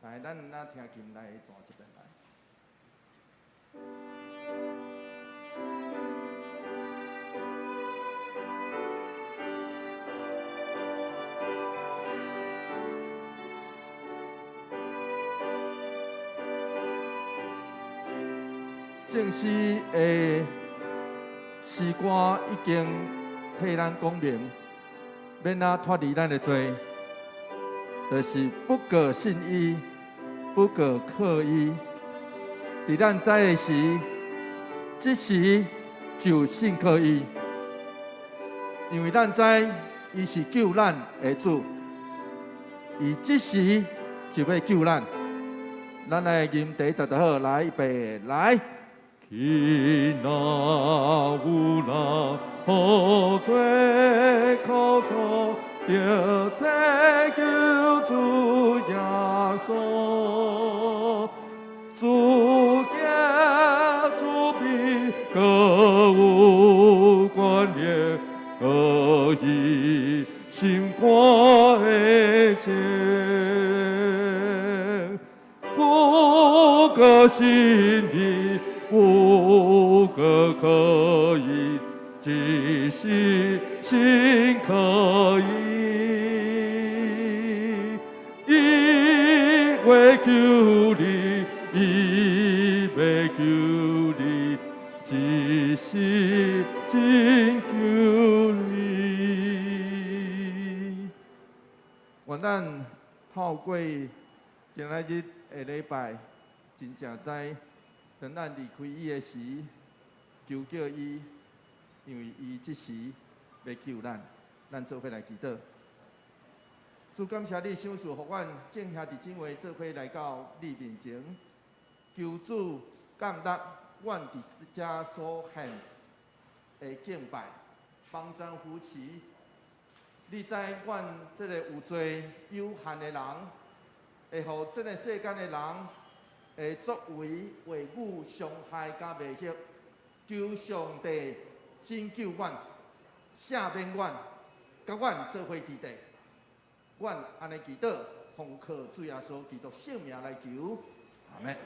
来，咱那听琴来弹一遍来。正式的诗歌已经替咱讲明，免啊脱离咱的罪，就是不可信伊，不可刻意。伫咱知的时，即时就信靠伊，因为咱知伊是救咱的主，伊即时就要救咱。咱来吟第10就好，来预备来。去那有人何罪靠错，着这救主耶稣，主家主必各有关联，各以心肝的情，不可心意。不可可以，只是心可以，因为救你，因为救你，只是真救你。愿咱透过今仔日的礼拜，真正知。当咱离开伊的时，求叫伊，因为伊即时要救咱，咱做伙来祈祷。主感谢你赏赐，互阮众兄弟姊妹做伙来到你面前，求主降达阮伫遮所献的敬拜，帮助扶持。你知阮这个有罪有限的人，会互这个世间的人。会作为话语伤害甲袂许，求上帝拯救阮，赦免阮，甲阮做伙伫地。阮安尼祈祷，奉靠主耶稣基督圣名来求，阿门。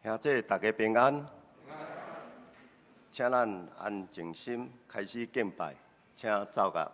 兄弟，大家平安。请咱安静心，开始敬拜，请走吧。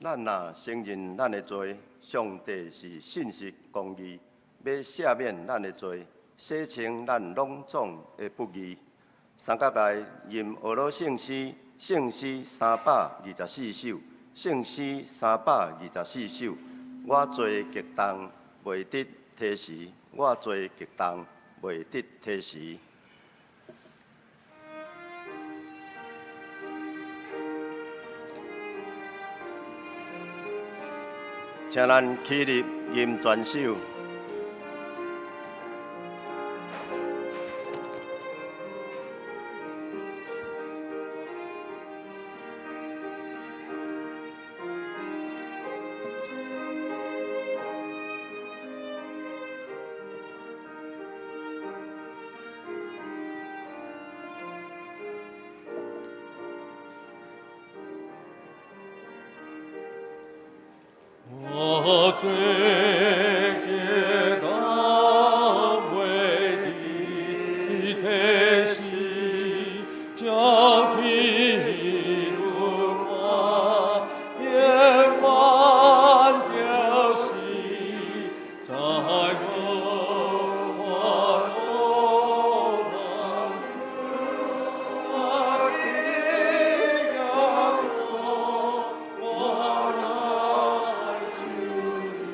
咱若承认咱的罪，上帝是信实公义，要赦免咱的罪，洗清咱拢总的不义。三角内任俄罗圣诗，圣诗324首，圣诗324首。我做激动，袂得提示；我做激动，袂得提示。请咱起立吟全首。我最给他为的天使，将天路花夜晚凋息，在我头上我的亚索，我来主你，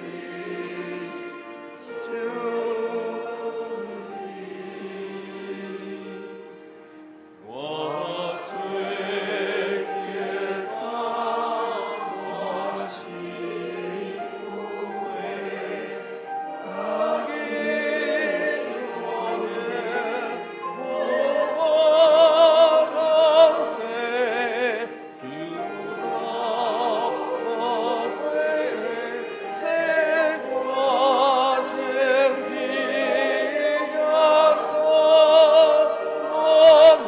我最给我心不为他给我的我让谁丢了我会谁我情的亚索，我来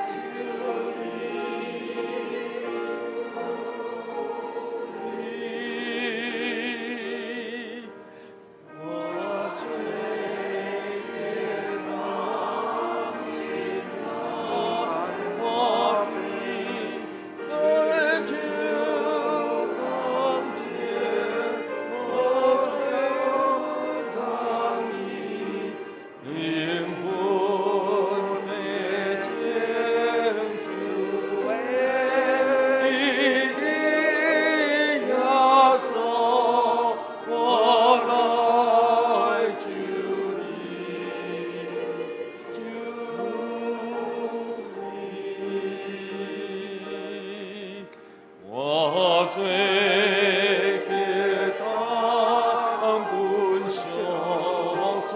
主你。我最给他心安，我比追求能见，我就当你灵魂的天主为的亚索，我来救你，我最给当本上撒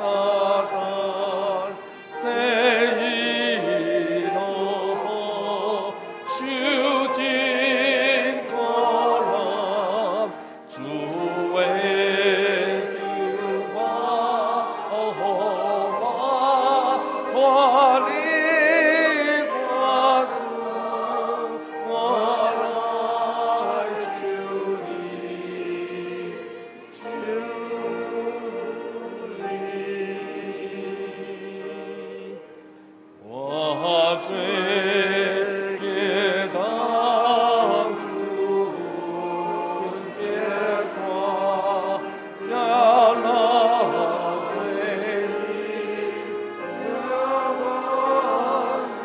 旦，这一路受尽苦难，主为救我离我死，我来救你，我最给当主给我要那罪要我罪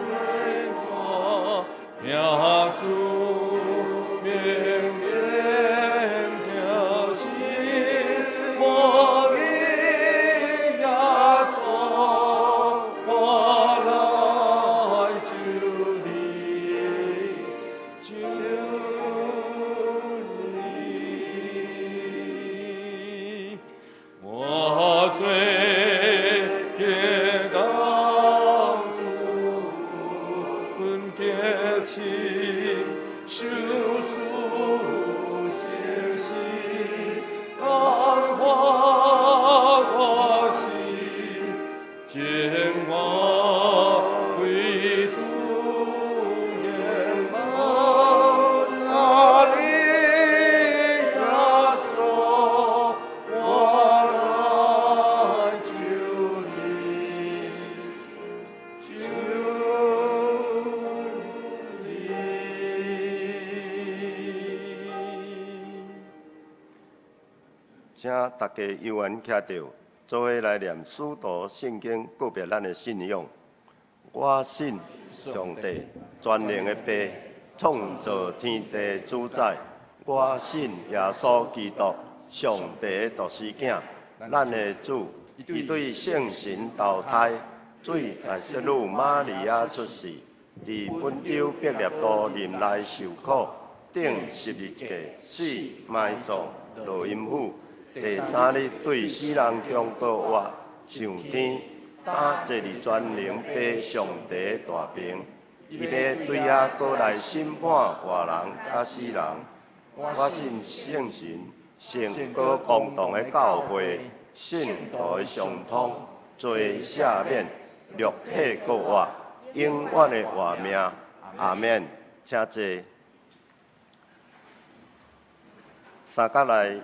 我要主明明了心，我的亚索，我来救你，我最给当主给亲受赎信息，感化我心，见我为主眼望萨利亚索，我来救你，救你。请大家悠然徛着，做伙来念使徒圣经，告别咱的信仰。我信上帝，全能的爸，创造天地主宰。我信耶稣基督，上帝的独生囝，咱的主，伊对圣神投胎，水在圣女玛利亚出世，伫本州伯利多林内受苦，顶十字架死埋葬，落阴府。第三日对死人中国活，上天，打坐伫全能爸上帝大屏，伊要对遐过来审判活人甲死人。我信圣神，圣果公堂的教会，信徒的相通，罪赦免，肉体国活，永远的活命。阿免。请坐。三角内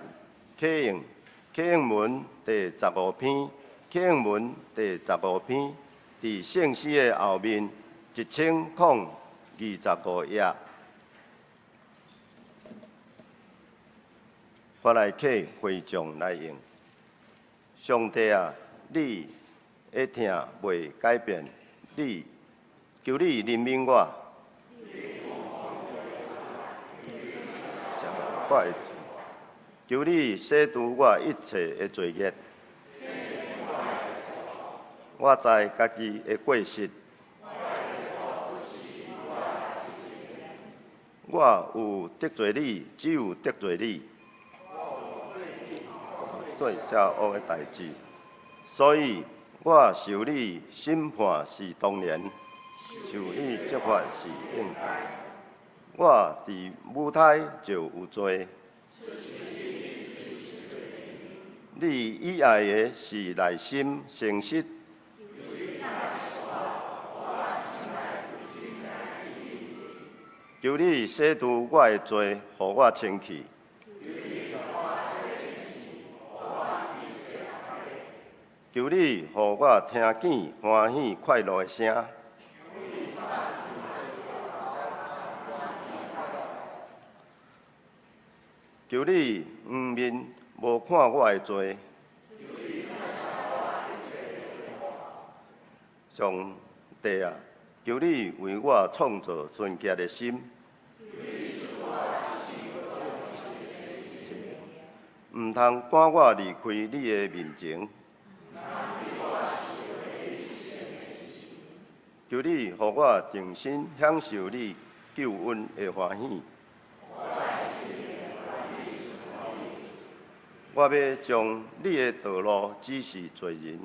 启应，启应文第15篇，启应文第15篇，伫圣诗的后面1025页。我来启会众来用。上帝啊，你的听袂改变，你求你怜悯我。不好意思，求你洗除我一切的罪孽。我知家己的过失，我有得罪你，只有得罪你。做遮恶的代志，所以我受你审判是当然，受你责罚是应该。我伫母胎就有罪，你以爱的是内心诚实。求你洗除我的罪，互我清气。求你，互我听见欢喜快乐的声。求你毋面无看我的罪。上帝啊，求你为我创造纯洁的心。毋通赶我离开你的面前。求你，互我定心享受你救恩的欢喜。我要将你的道路指示罪人。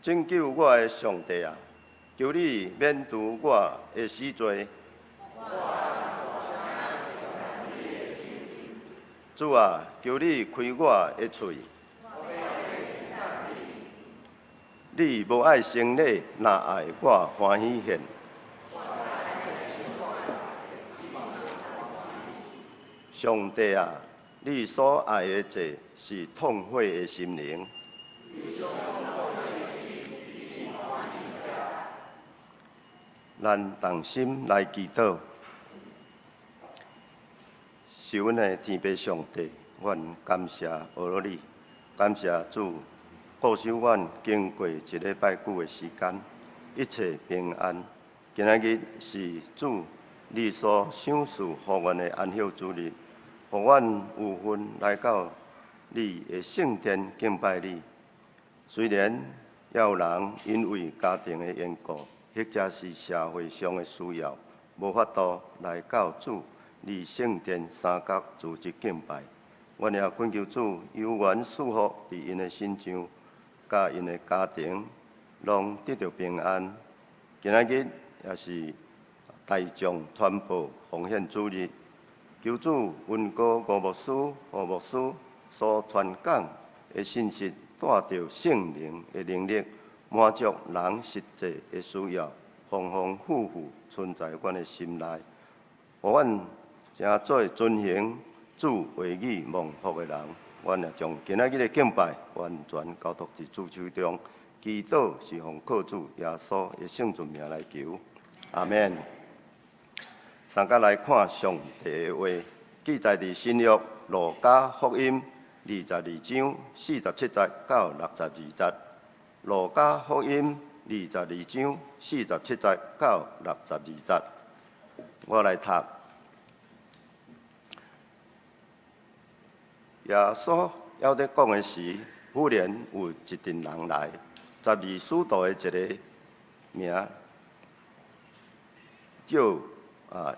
拯救我的上帝啊！求你免除我的死罪。主啊，求你开我的嘴。你无爱生礼，若爱我欢喜献。上帝啊，你所爱的罪是痛悔的心灵。咱同心来祈祷。是阮的天父上帝，阮感谢阿罗你，感谢主。保守阮经过一礼拜久的时间，一切平安。今仔日是主你所赏赐予阮的安息之日，互阮有份来到你的圣殿敬拜你。虽然也有人因为家庭的缘故，或者是社会上的需要，无法度来到主你圣殿三角组织敬拜。阮也恳求主有缘赐福伫因的身上。甲因的家庭，拢得到平安。今仔日也是大众传播奉献主日，求主恩膏吴牧师、何牧师所传讲的信息，带着圣灵的能力，满足人实际的需要，丰丰富富存在阮的心内，互阮正做遵行主话语蒙福的人。阮也将今仔日的敬拜完全交托伫主手中，祈祷是奉靠主耶稣的圣尊名来求，阿免。三甲来看上帝的话，记载伫新约路加福音22章47节到62节。路加福音22章47节到62节，我来读。耶稣还在讲的时，忽然有一群人来，12使徒的一个名叫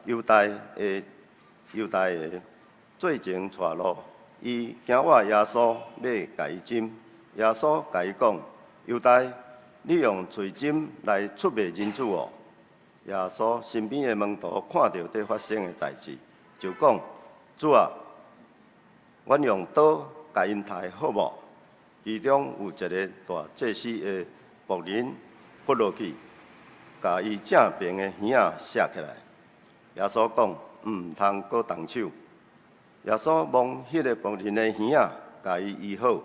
犹大的做前带路，伊惊我耶稣要甲伊针，耶稣甲伊讲。犹大，你用嘴针来出卖人主哦！耶稣身边的门徒看到这发生的代志，就讲：主啊，阮用刀甲因杀好无？其中有一个大祭司的仆人扑落去，甲伊正边的耳仔射起来。耶稣讲：毋通搁动手。耶稣摸迄个仆人的耳仔，甲伊医好。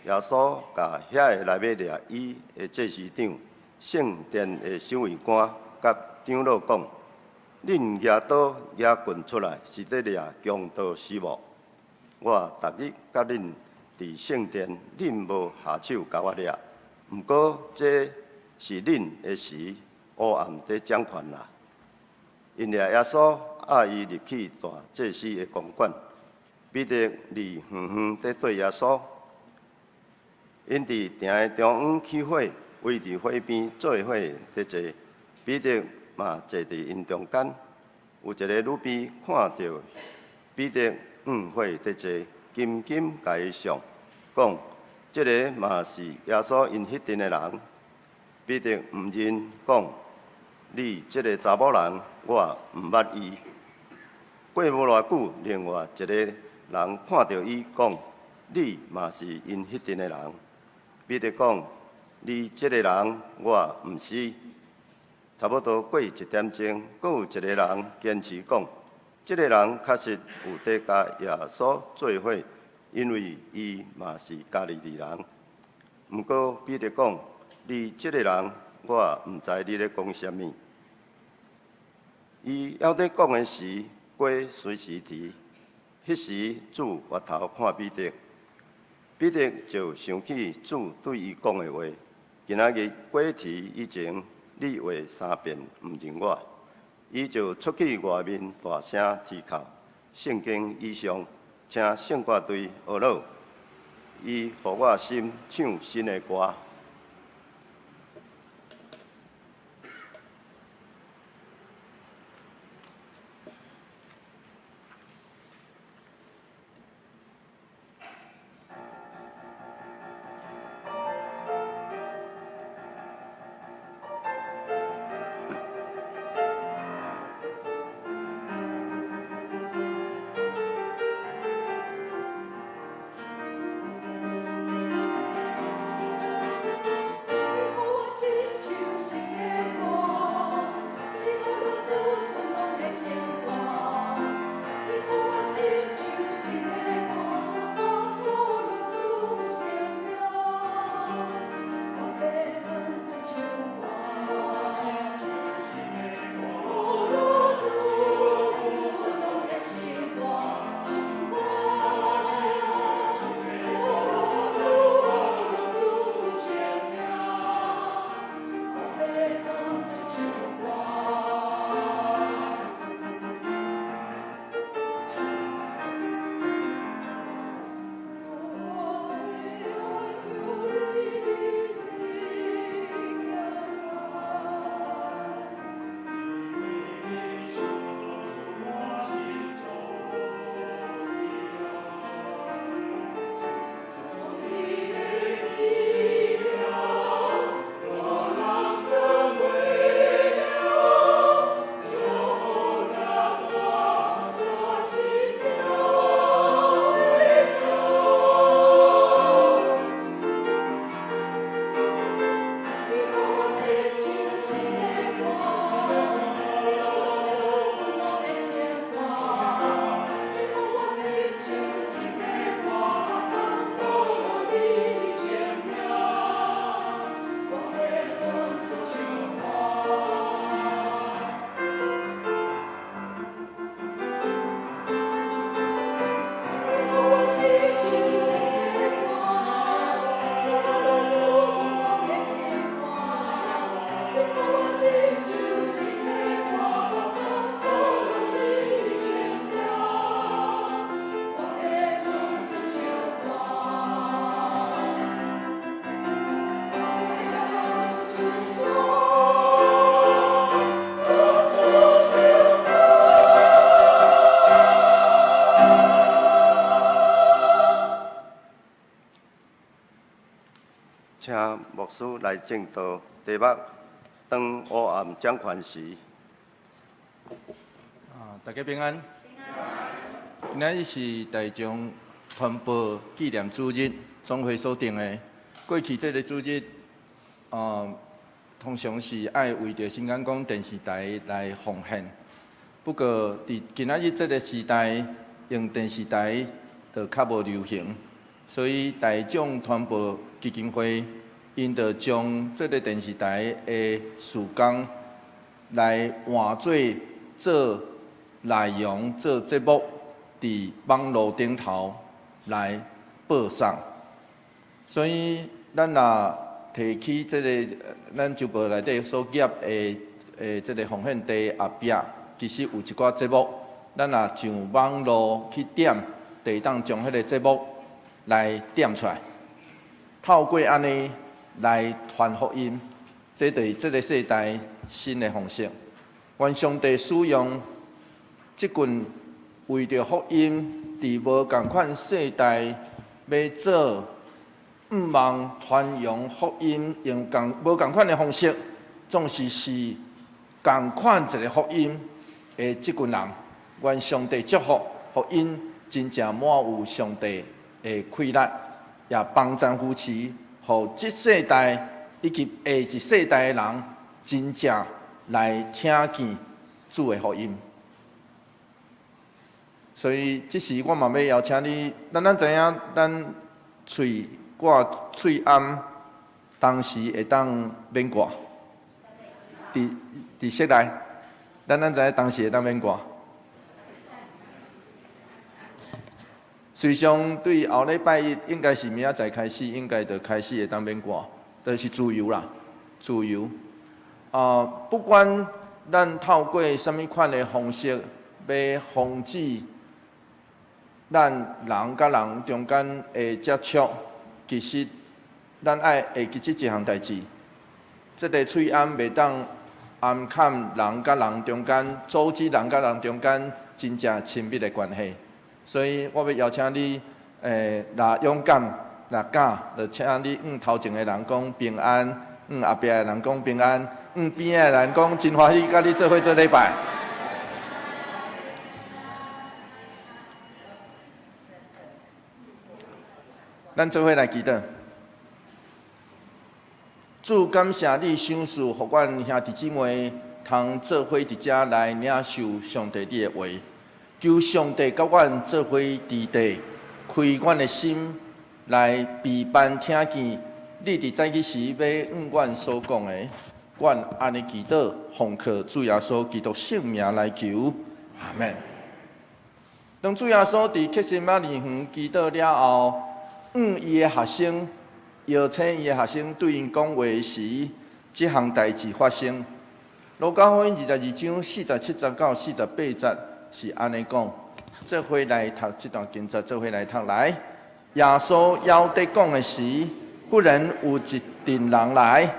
耶稣甲遐个内面掠伊的祭司长、圣殿的守卫官甲长老讲：恁举刀举棍出来，是伫掠强盗是无？我逐日甲恁伫圣殿，恁无下手甲我掠。毋过这是恁的时，黑暗伫掌权啦。因掠耶稣押伊入去大祭司的公馆，彼得离远远伫对耶稣。因伫埕的中央起火，围伫火边做伙伫坐。彼得嘛坐伫因中间。有一个女婢看到彼得火伫坐，紧紧甲伊上，讲：即个嘛是耶稣因迄阵的人。彼得毋认，讲：你即个查某人，我毋捌伊。过无偌久，另外一个人看到伊，讲：你嘛是因迄阵的人。彼得讲：你即个人，我毋是。差不多过1点钟，阁有一个人坚持讲：即个人确实有伫甲耶稣做伙，因为伊嘛是加利利人。毋过彼得讲：你即个人，我毋知你咧讲啥物。伊还伫讲的时，鸡随时啼。迄时主回头看彼得。彼得就想起主对伊讲的话：今仔日过啼以前，你话3遍毋认我。伊就出去外面大声啼哭。圣经以上，请圣歌队学老，伊互我心唱新的歌。请牧师来正道题目：当黑暗掌权时。大家平安。今仔日是台中团报纪念主日总会所定的。过去这个主日，通常是爱为着新港港电视台来奉献。不过，伫今仔日这个时代，用电视台就较无流行，所以台中团报基金会因着将这个电视台的事工来换做内容做节目，伫网络顶头来播送。所以，咱若提起这个咱周报内底所夹的这个奉献地后壁，其实有一寡节目，咱若上网络去点，就会当将迄个节目来点出来，透过安尼来传福音，这就是这个世代新的方式。愿上帝使用即群为着福音，伫无共款世代要做毋忘传扬福音，用无共款的方式，总是共款一个福音的即群人。愿上帝祝福福音，真正满有上帝的快乐，也帮助扶持，互即世代以及下一世代的人，真正来听见主的福音。所以，即时我嘛要邀请你，咱知影，咱挂喙暗，当时会当免挂。伫室内，咱知影当时会当免挂。随上对后礼拜一应该是明仔载开始，应该就开始会当免挂，就是自由啦，自由。不管咱透过什么款的方式，要防止咱人甲人中间的接触，其实咱爱会记即一项代志。这个喙暗袂当暗砍人甲人中间，阻止人甲人中间真正亲密的关系。所以我要邀请你，若勇敢，若敢，就请你头前的人讲平安，后壁的人讲平安，边的人讲真欢喜，甲你做伙做礼拜。咱做伙来祈祷。主感谢你赏赐，互阮兄弟姊妹通做伙伫遮来领受上帝你的话。求上帝甲阮做伙伫地，开阮的心，来陪伴听见你伫早起时要阮所讲的。阮安尼祈祷，奉靠主耶稣基督圣名来求，阿门。当主耶稣伫克西马尼园祈祷了后，伊的学生邀请伊的学生对因讲话时，即项代志发生。路加福音22章47节到48节。是安尼讲，做伙来读这段经节，做伙来读来。耶稣要得讲的时，忽然有一群人来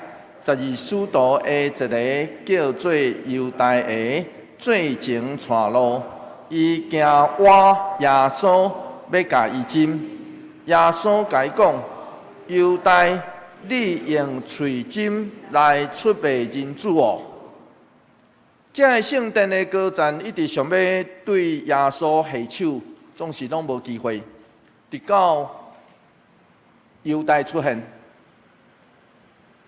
，12使徒的一个叫做犹大的，最前带路，伊惊挖耶稣要甲伊针。耶稣甲伊讲：犹大，你用喙针来出卖人主哦。这个圣殿的歌赞一直想要对耶稣下手，总是拢无机会。直到犹大出现，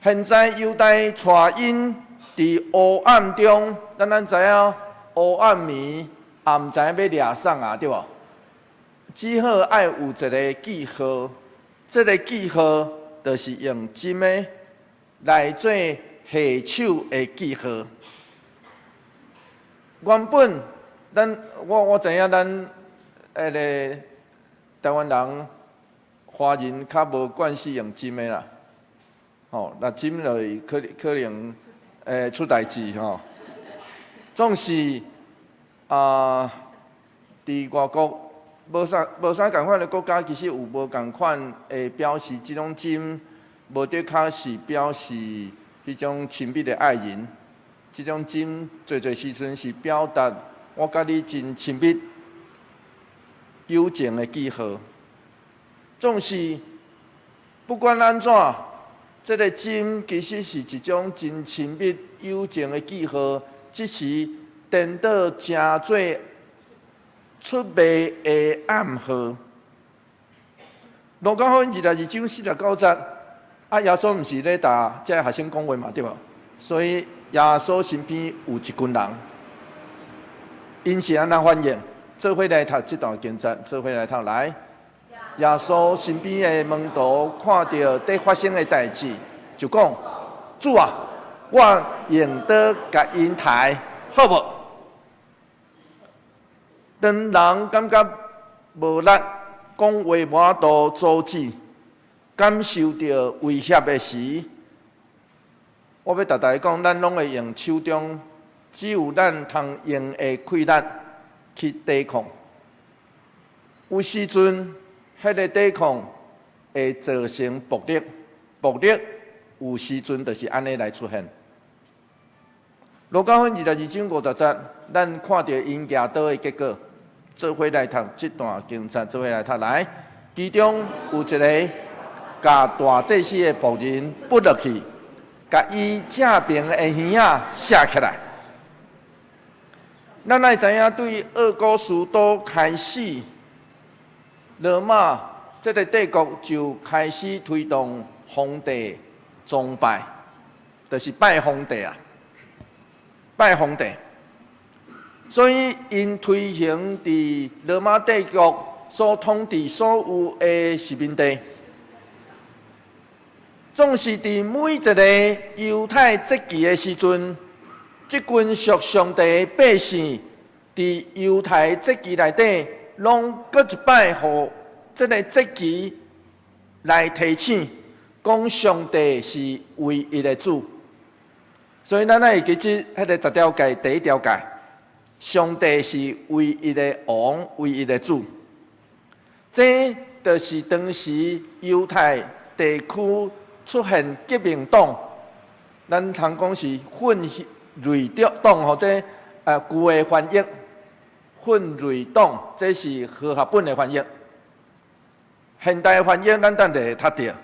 现在犹大带因伫黑暗中，咱知影黑暗暝，也毋知影要掠啥啊，对无？只好爱有一个记号，这个记号就是用针的来做下手的记号。原本，我知影咱个台湾人、华人较无惯势用针的啦，吼，那针就是可能出代志吼。总是伫外国无啥共款的国家，其实有无共款的表示，即种针无得较是表示迄种亲密的爱人。这种针，侪时阵是表达我甲你真亲密、友情的记号。总是不管安怎，这个金其实是一种真亲密友情的记号，只是颠倒成做出卖的暗号。路加福音22章49节，耶稣毋是咧答这学生讲话嘛，对无？所以耶稣身边有一群人，因是安那反应？做伙来读这段经节，做伙来读来。耶稣身边的门徒看到在发生的代志，就讲：主啊，我用得甲因抬，好无？当人感觉无力，讲话无度阻止，感受到威胁的时，我要逐大讲，咱拢会用手中只有咱通用的气力去抵抗。有时阵，迄个抵抗会造成暴力，暴力有时阵就是安尼来出现。路加福音22章50节，咱看到因行道的结果，做伙来读这段经节，做伙来读来。其中有一个甲大祭司的仆人扑落去，甲伊正边的耳仔射起来。咱爱知影，对俄古斯都开始，罗马这个帝国就开始推动皇帝崇拜，就是拜皇帝啊，拜皇帝。所以因推行伫罗马帝国所统治所有的殖民地，总是伫每一个犹太节期的时阵，即群属上帝的百姓伫犹太节期内底，拢搁一摆互即个节期来提醒，讲上帝是唯一的主。所以咱会记住迄个10条诫第1条诫，上帝是唯一的王，唯一的主。这就是当时犹太地区出现革命党，咱通讲是奋锐党或者旧的翻译，奋锐党，这是和合本的翻译。现代的翻译咱等下会读到。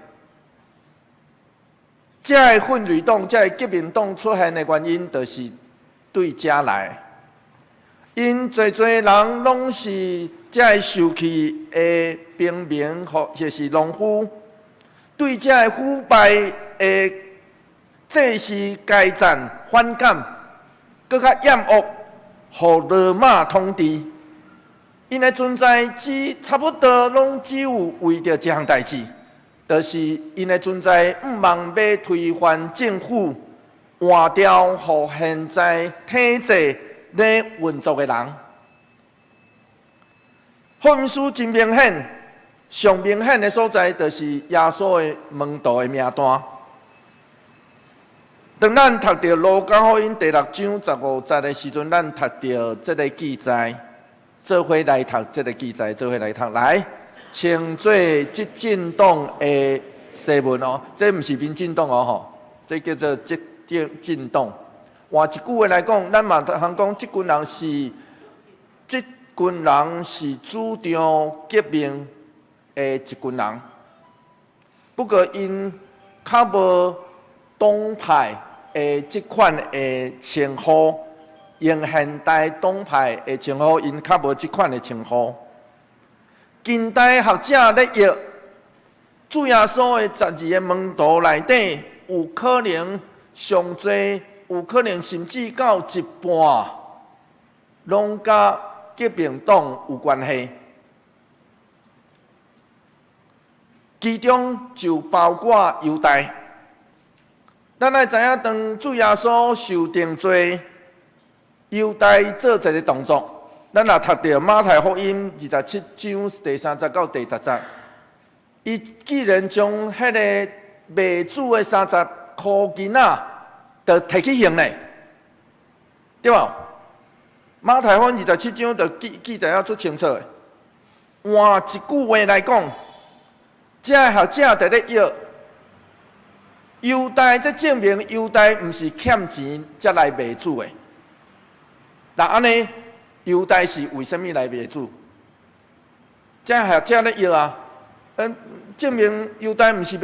这个奋锐党、这个革命党出现的原因，就是对这来。因侪人拢是这个受气的平民或者是农夫，对这个腐败的这是该战反感，更较厌恶，互罗马统治。因的存在差不多拢只有为着一项代志，就是因的存在毋望要推翻政府，换掉互现在体制咧运作的人。福音书真明显，上明显的所在，就是耶稣的门徒的名单。当咱读到路加福音第6章15节的时阵，咱读到这个记载，做伙来读这个记载，做伙来读来，称作激进党的新闻哦，这不是民进党哦吼，这叫做激进党。换一句话来讲，咱嘛通讲，这群人是主张革命的一群人，不过因较无党派的这款的称呼，用现代党派的称呼，因较无这款的称呼。近代学者咧译主耶稣的12个门徒内底，有可能上侪，有可能甚至到一半，拢甲革命党有关系。其中就包括犹太。咱爱知影，当主耶稣受定罪，犹太做一个动作。咱也读到马太福音27章第30到第10节，伊既然将迄个卖主的30块银仔，就摕去刑咧，对无？马太福音27章就记载了足清楚的。换一句话来讲，这学者在咧译犹太，这证明犹太毋是欠钱才来卖主的。那安尼，犹太是为什么来卖主？这学者咧译啊，证明犹太毋是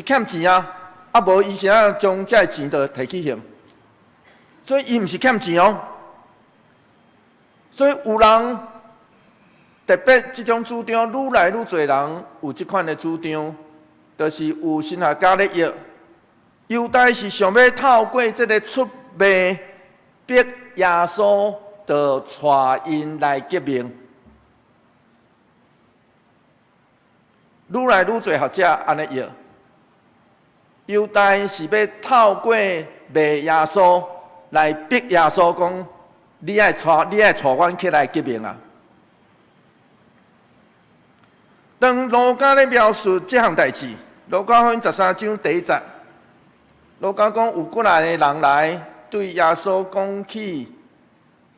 欠钱啊，啊无伊是啊将这钱就提起行，所以伊毋是欠钱哦。所以有人特别即种主张，愈来愈侪人有即款的主张，就是有神学家咧约，犹太是想要透过即个出卖逼耶稣，就带因来革命。愈来愈侪学者安尼约，犹太是要透过卖耶稣来逼耶稣讲，你爱带阮起来革命啊！当路加咧描述这项代志，路加福音13章第1节，路加讲有过来的人来对耶稣讲起，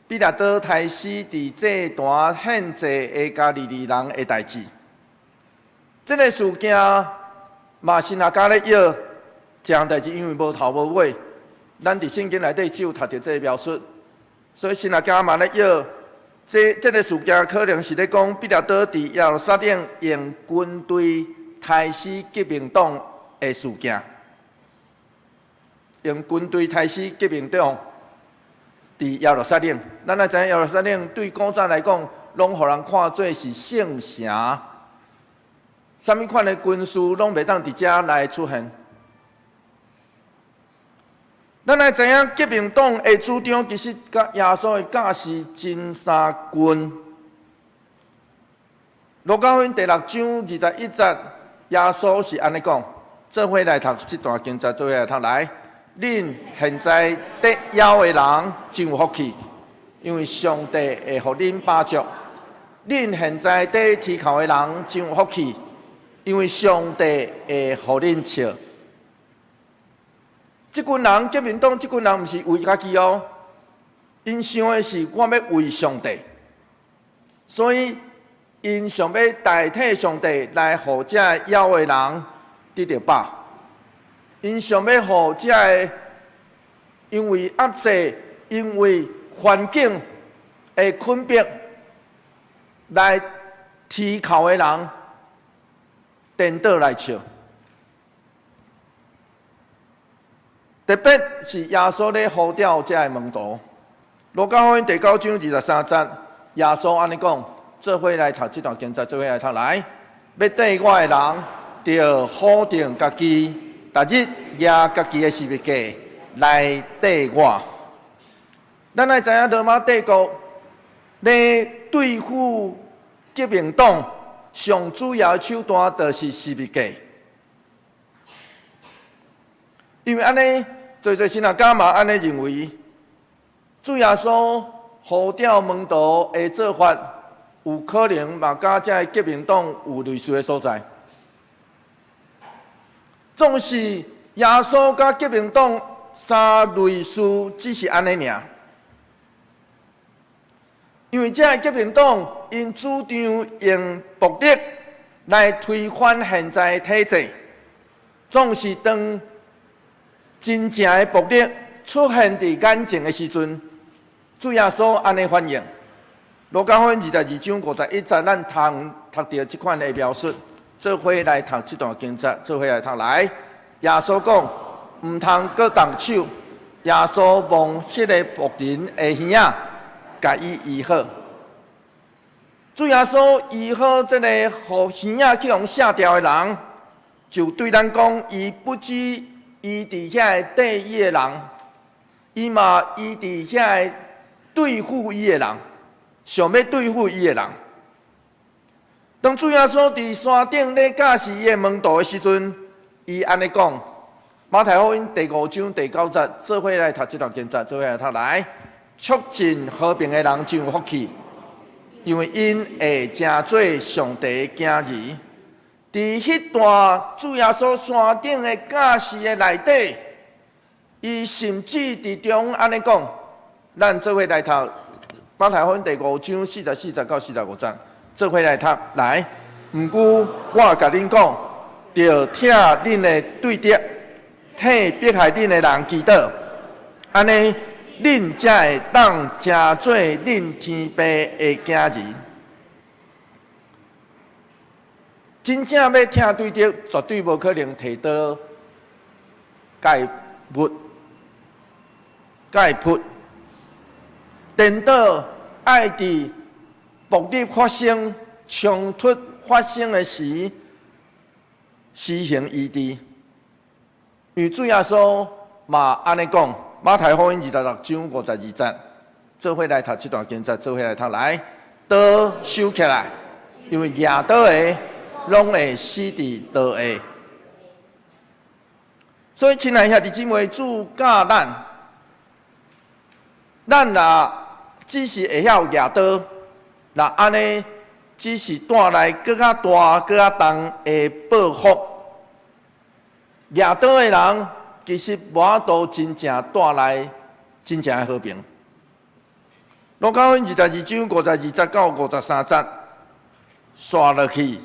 彼拉多太师伫这段献祭的加利利人的代志。这个事件嘛，神学家咧约这项代志，因为无头无尾，咱伫圣经内底只有读到这个描述，所以神学家嘛咧约这个事件可能是咧讲彼拉多伫耶路撒冷用军队杀死革命党的事件，用军队杀死革命党伫耶路撒冷。咱来知影耶路撒冷对古早来讲，拢互人看做是圣城。什么款的军事拢袂当伫遮来出现。咱来知影革命党的主张其实甲耶稣的教是真相近。路加福音第6章21节，耶稣是安尼讲：做伙来读这段经节，做伙来读来。恁现在得枵的人真有福气，因为上帝会互恁帮助；恁现在得啼哭的人真有福气。因为上帝会互恁笑。即群人革命党，即群人毋是为家己哦，因想的是我要为上帝，所以因想要代替上帝来互这枵的人得到饱。因想要互这个因为压制、因为环境的困迫来啼哭的人。颠倒来笑，特别是耶稣咧呼召这个门徒。路加福音第9章23节，耶稣安尼讲：做伙来读这段经节，做伙来读来。要缀我的人，着否定家己，逐日举家己的十字架来缀我。咱来知影罗马帝国咧对付革命党。上主要的手段就是十字架，因为安尼，侪神学家嘛安尼认为，主耶稣呼召门徒的做法，有可能嘛甲这革命党有类似的所在。总是耶稣甲革命党三类似，只是安尼尔。因为这革命党因主张用暴力来推翻现在的体制，总是当真正的暴力出现伫眼前的时阵，主耶稣安尼反应。路加福音22章51节，咱读到这款的描述，做伙来读这段经节，做伙来读来。耶稣讲：毋通搁动手。耶稣望迄个仆人的耳仔。甲伊医好，主耶稣医好这个互耳仔去互射掉的人，就对咱讲，伊不止医伫遐缀伊的人，伊嘛医伫遐对付伊的人，想要对付伊的人。当主耶稣伫山顶咧教示伊的门徒的时阵，伊安尼讲：马太福音第5章第9节，做伙来读这段经节，做伙来读来。促进和平的人真有福气，因为因会成做上帝的囝儿。伫迄段主耶稣山顶的教示的内底，伊甚至伫中安尼讲，咱做伙来读马太福音第5章44节到45节，做伙来读来。毋过我甲恁讲，着替恁的对敌，替迫害恁的人祈祷，安尼。恁才会当成做恁天父的囝儿。真正要听对敌，绝对无可能摕刀解物、解噗。颠倒爱伫暴力发生、冲突发生的时，施行医治。与主耶稣嘛安尼讲，马太福音26章52节，做伙来读这段经节，做伙来读来，刀收起来，因为拿刀的拢会死伫刀下。所以，亲爱兄弟姊妹，主教咱若只是会晓拿刀，那安尼只是带来更较大、更较重的报复。拿刀的人其实无法度真正带来真正的和平。路加福音22章52节到53节，刷落去，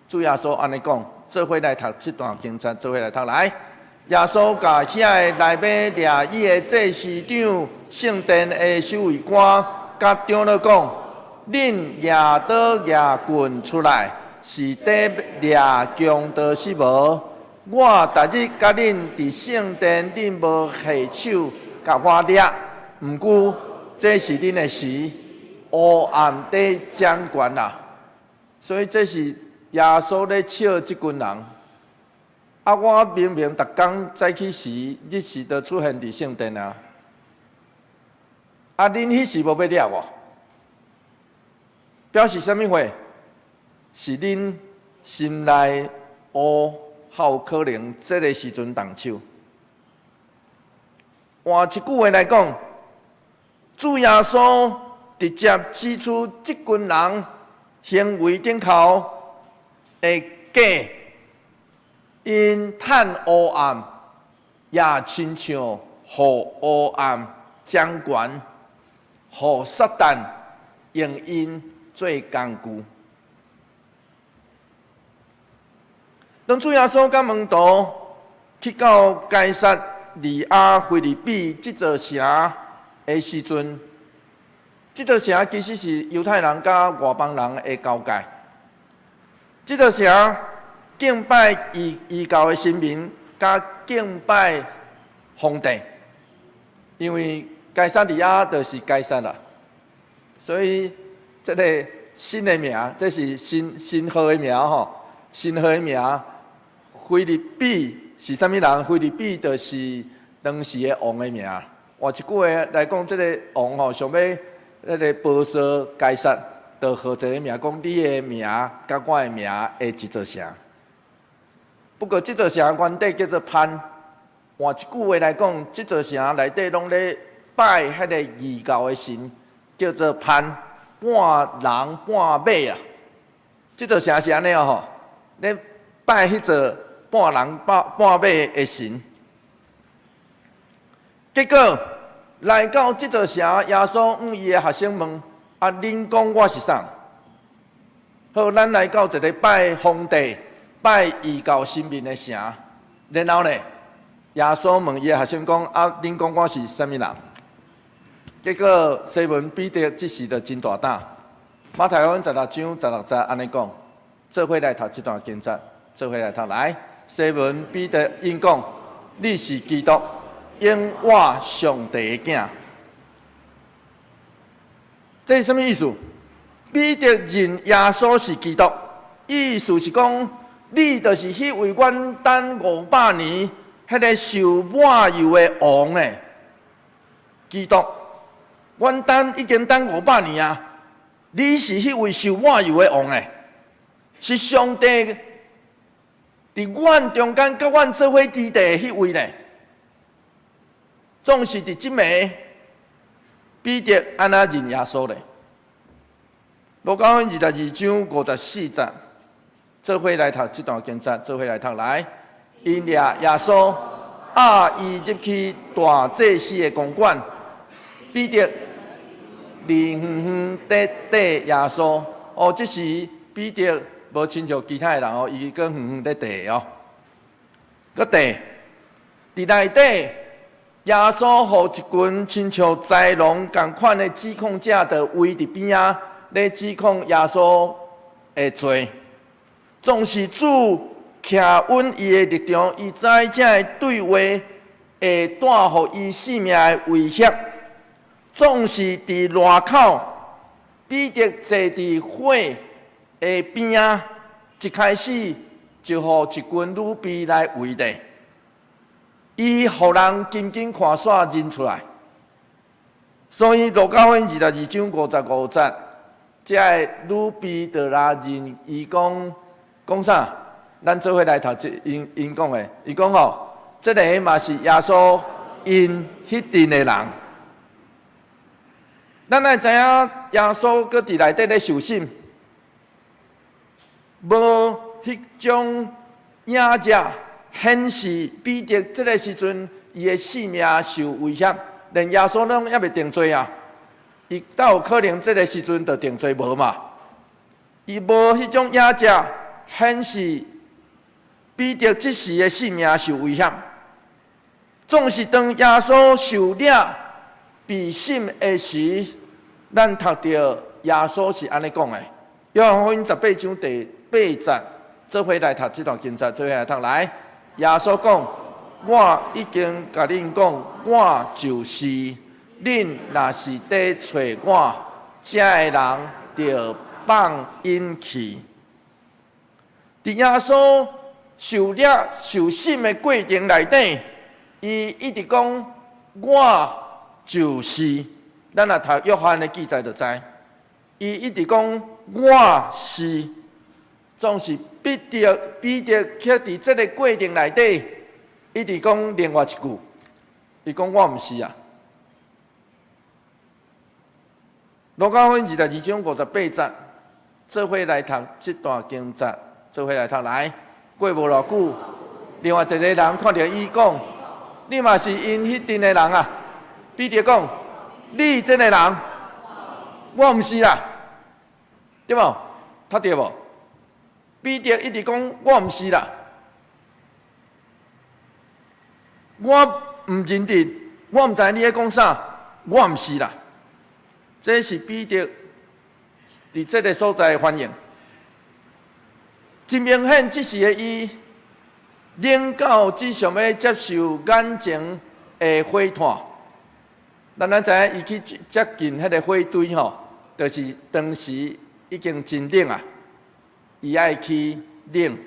主耶稣安尼讲，做伙来读这段经节，做伙来读来。耶稣甲遐个内面掠伊个祭司长、圣殿的守卫官，甲长老讲：恁拿刀拿棍出来，是伫掠强盗是无？我逐日甲恁伫圣殿，恁无下手甲我掠，毋过这是恁的事，黑暗伫掌权啦。所以这是耶稣咧笑即群人。啊！我明明逐工早起时日时都出现伫圣殿啊！啊，恁迄时无要掠我，表示啥物话？是恁心内还有可能这个时阵动手。换一句话来讲，主耶稣直接指出即群人行为顶头的假。因趁黑暗，也亲像互黑暗掌权，互撒旦用因做工具。当主耶稣甲门徒去到该撒利亚腓立比这座城的时阵，这座城其实是犹太人甲外邦人的交界。这座城敬拜异教的神明，甲敬拜皇帝，因为该撒利亚就是该撒啦，所以这个新的名，这是新号的名吼，新号的名。腓立比是啥物人？腓立比就是当时的王的名。换一句话来讲，这个王吼想要那个保守该撒，就号一个名，讲你的名甲我的名的一座城。不过，这座城原底叫做潘。换一句话来讲，这座城内底拢咧拜迄个异教的神，叫做潘，半人半马啊。这座城是安尼哦吼，咧拜迄座半人半马的神。结果来到这座城，耶稣问伊的学生问：啊，恁讲我是啥？好，咱来到一个拜皇帝、拜异教神明的城，然后呢，耶稣问伊的学生讲：啊，恁讲我是啥物人？结果西门彼得这时就真大胆。马太福音16章16节安尼讲，做伙来读这段经节，做伙来读来。西门彼得应讲：你是基督，永活上帝的囝。这是什么意思？彼得认耶稣是基督，意思是讲，你就是迄位阮等500年迄个受抹油的王诶，基督。阮已经等500年啊！你是迄位受抹油的王诶，是上帝伫阮中间甲阮做伙治地的迄位咧。总是伫即暝，彼得安那认耶稣咧。路加福音22章54节，做伙来读这段经节，做伙来读来。因掠耶稣伊入去大祭司的公馆，彼得离远远伫耶稣。哦，这时彼得无亲像其他的人哦，伊跟远远伫地哦，搁地伫内底。耶稣互一群亲像豺狼共款的指控者，就围伫边仔咧指控耶稣的罪。总是主徛稳伊的立场，伊知才会对话会带予伊性命的威胁，总是伫路口，彼得坐伫火的边仔，一开始就予一群女婢来围咧，伊予人紧紧看煞认出来。所以路加福音22章55节，这个女婢就来认伊讲啥？咱做伙来读因讲的，伊讲吼，这个嘛是耶稣因迄阵的人。咱来知影耶稣搁伫内底咧受审，无迄种影者显示彼得这个时阵伊的性命受威胁，连耶稣拢还袂定罪啊！伊倒有可能这个时阵就定罪无嘛？伊无迄种影者显示彼得即时的性命受威胁，总是当耶稣受了被审的时，咱读到耶稣是安尼讲的。约翰福音18章第8节，做伙来读这段经节，做伙来读来。耶稣讲：“我已经甲恁讲，我就是。恁若是在找我，这个人就放因去。”伫耶稣受审的过程内底，伊一直讲我就是。咱若读约翰的记载就知，伊一直讲我是，总是彼得却伫这个过程内底，一直讲另外一句，伊讲我毋是啊。路加福音22章58节，做伙来读这段经节，做伙来读来。过无偌久，另外一个人看到伊讲：“你嘛是因迄阵的人啊？”彼得讲：“你这个人，我毋是啦，对无？读对无？”彼得一直讲：“我毋是啦，我毋认得，我毋知你在讲啥，我毋是啦。”这是彼得伫这个所在的反应。真明显，即时的伊冷到只想要接受眼前的火炭。咱知影，伊去接近迄个火堆吼，就是当时已经真冷啊。伊爱去冷，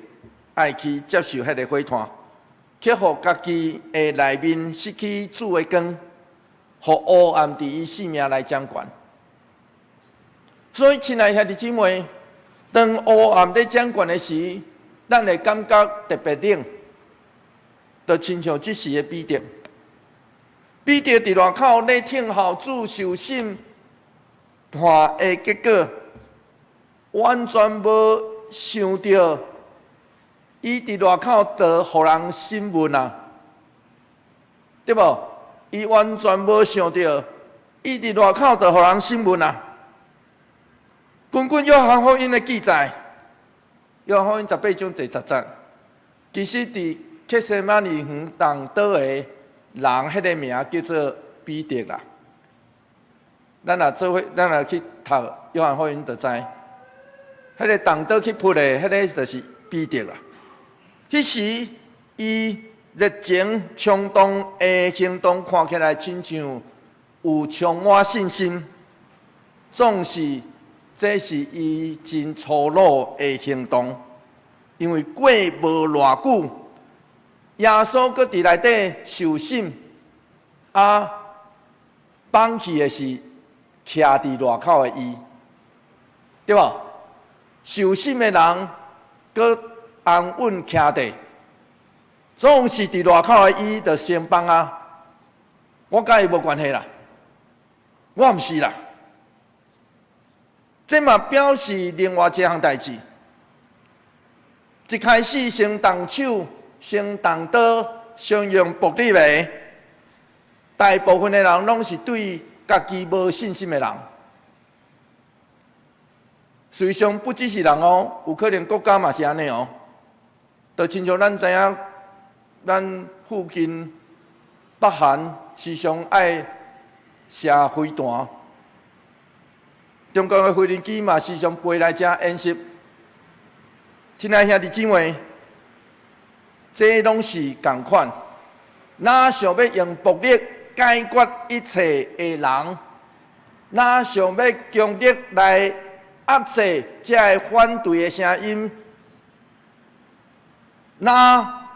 爱去接受迄个火炭，却互家己的内面失去主的光，互黑暗伫伊性命来掌权。所以，亲爱的兄弟姊妹，当黑暗在掌权的时，咱会感觉特别冷，就亲像即时的彼得。彼得伫路口咧听候主受审判的结果，完全无想到，伊伫路口就互人审问啊，对无？伊完全无想到，伊伫路口就互人审问啊。根据约翰福音的记载，约翰福音18章第10节，其实伫客西马尼园当倒的人，迄个名叫做彼得啦。咱若去读约翰福音就知，迄个当倒去扑的，迄个就是彼得啦。迄时伊热情冲动的行动看起来亲像有充满信心，总是。这是伊真粗鲁的行动，因为过无偌久，耶稣搁伫内底受审，放弃的是徛伫路口的伊，对无？受审的人搁安稳徛地，总是伫路口的伊就先放啊！我甲伊无关系啦，我毋是啦。这嘛表示另外一项代志。一开始先动手，先动刀，先用暴力的，大部分的人拢是对家己无信心的人。实际上不只是人哦，有可能国家嘛是安尼哦。就亲像咱知影，咱附近北韩时常爱射飞弹。中国的无人机嘛，时常飞来遮演习。亲爱兄弟姊妹，这拢是共款。哪想要用暴力解决一切的人，哪想要强力来压制这个反对的声音，哪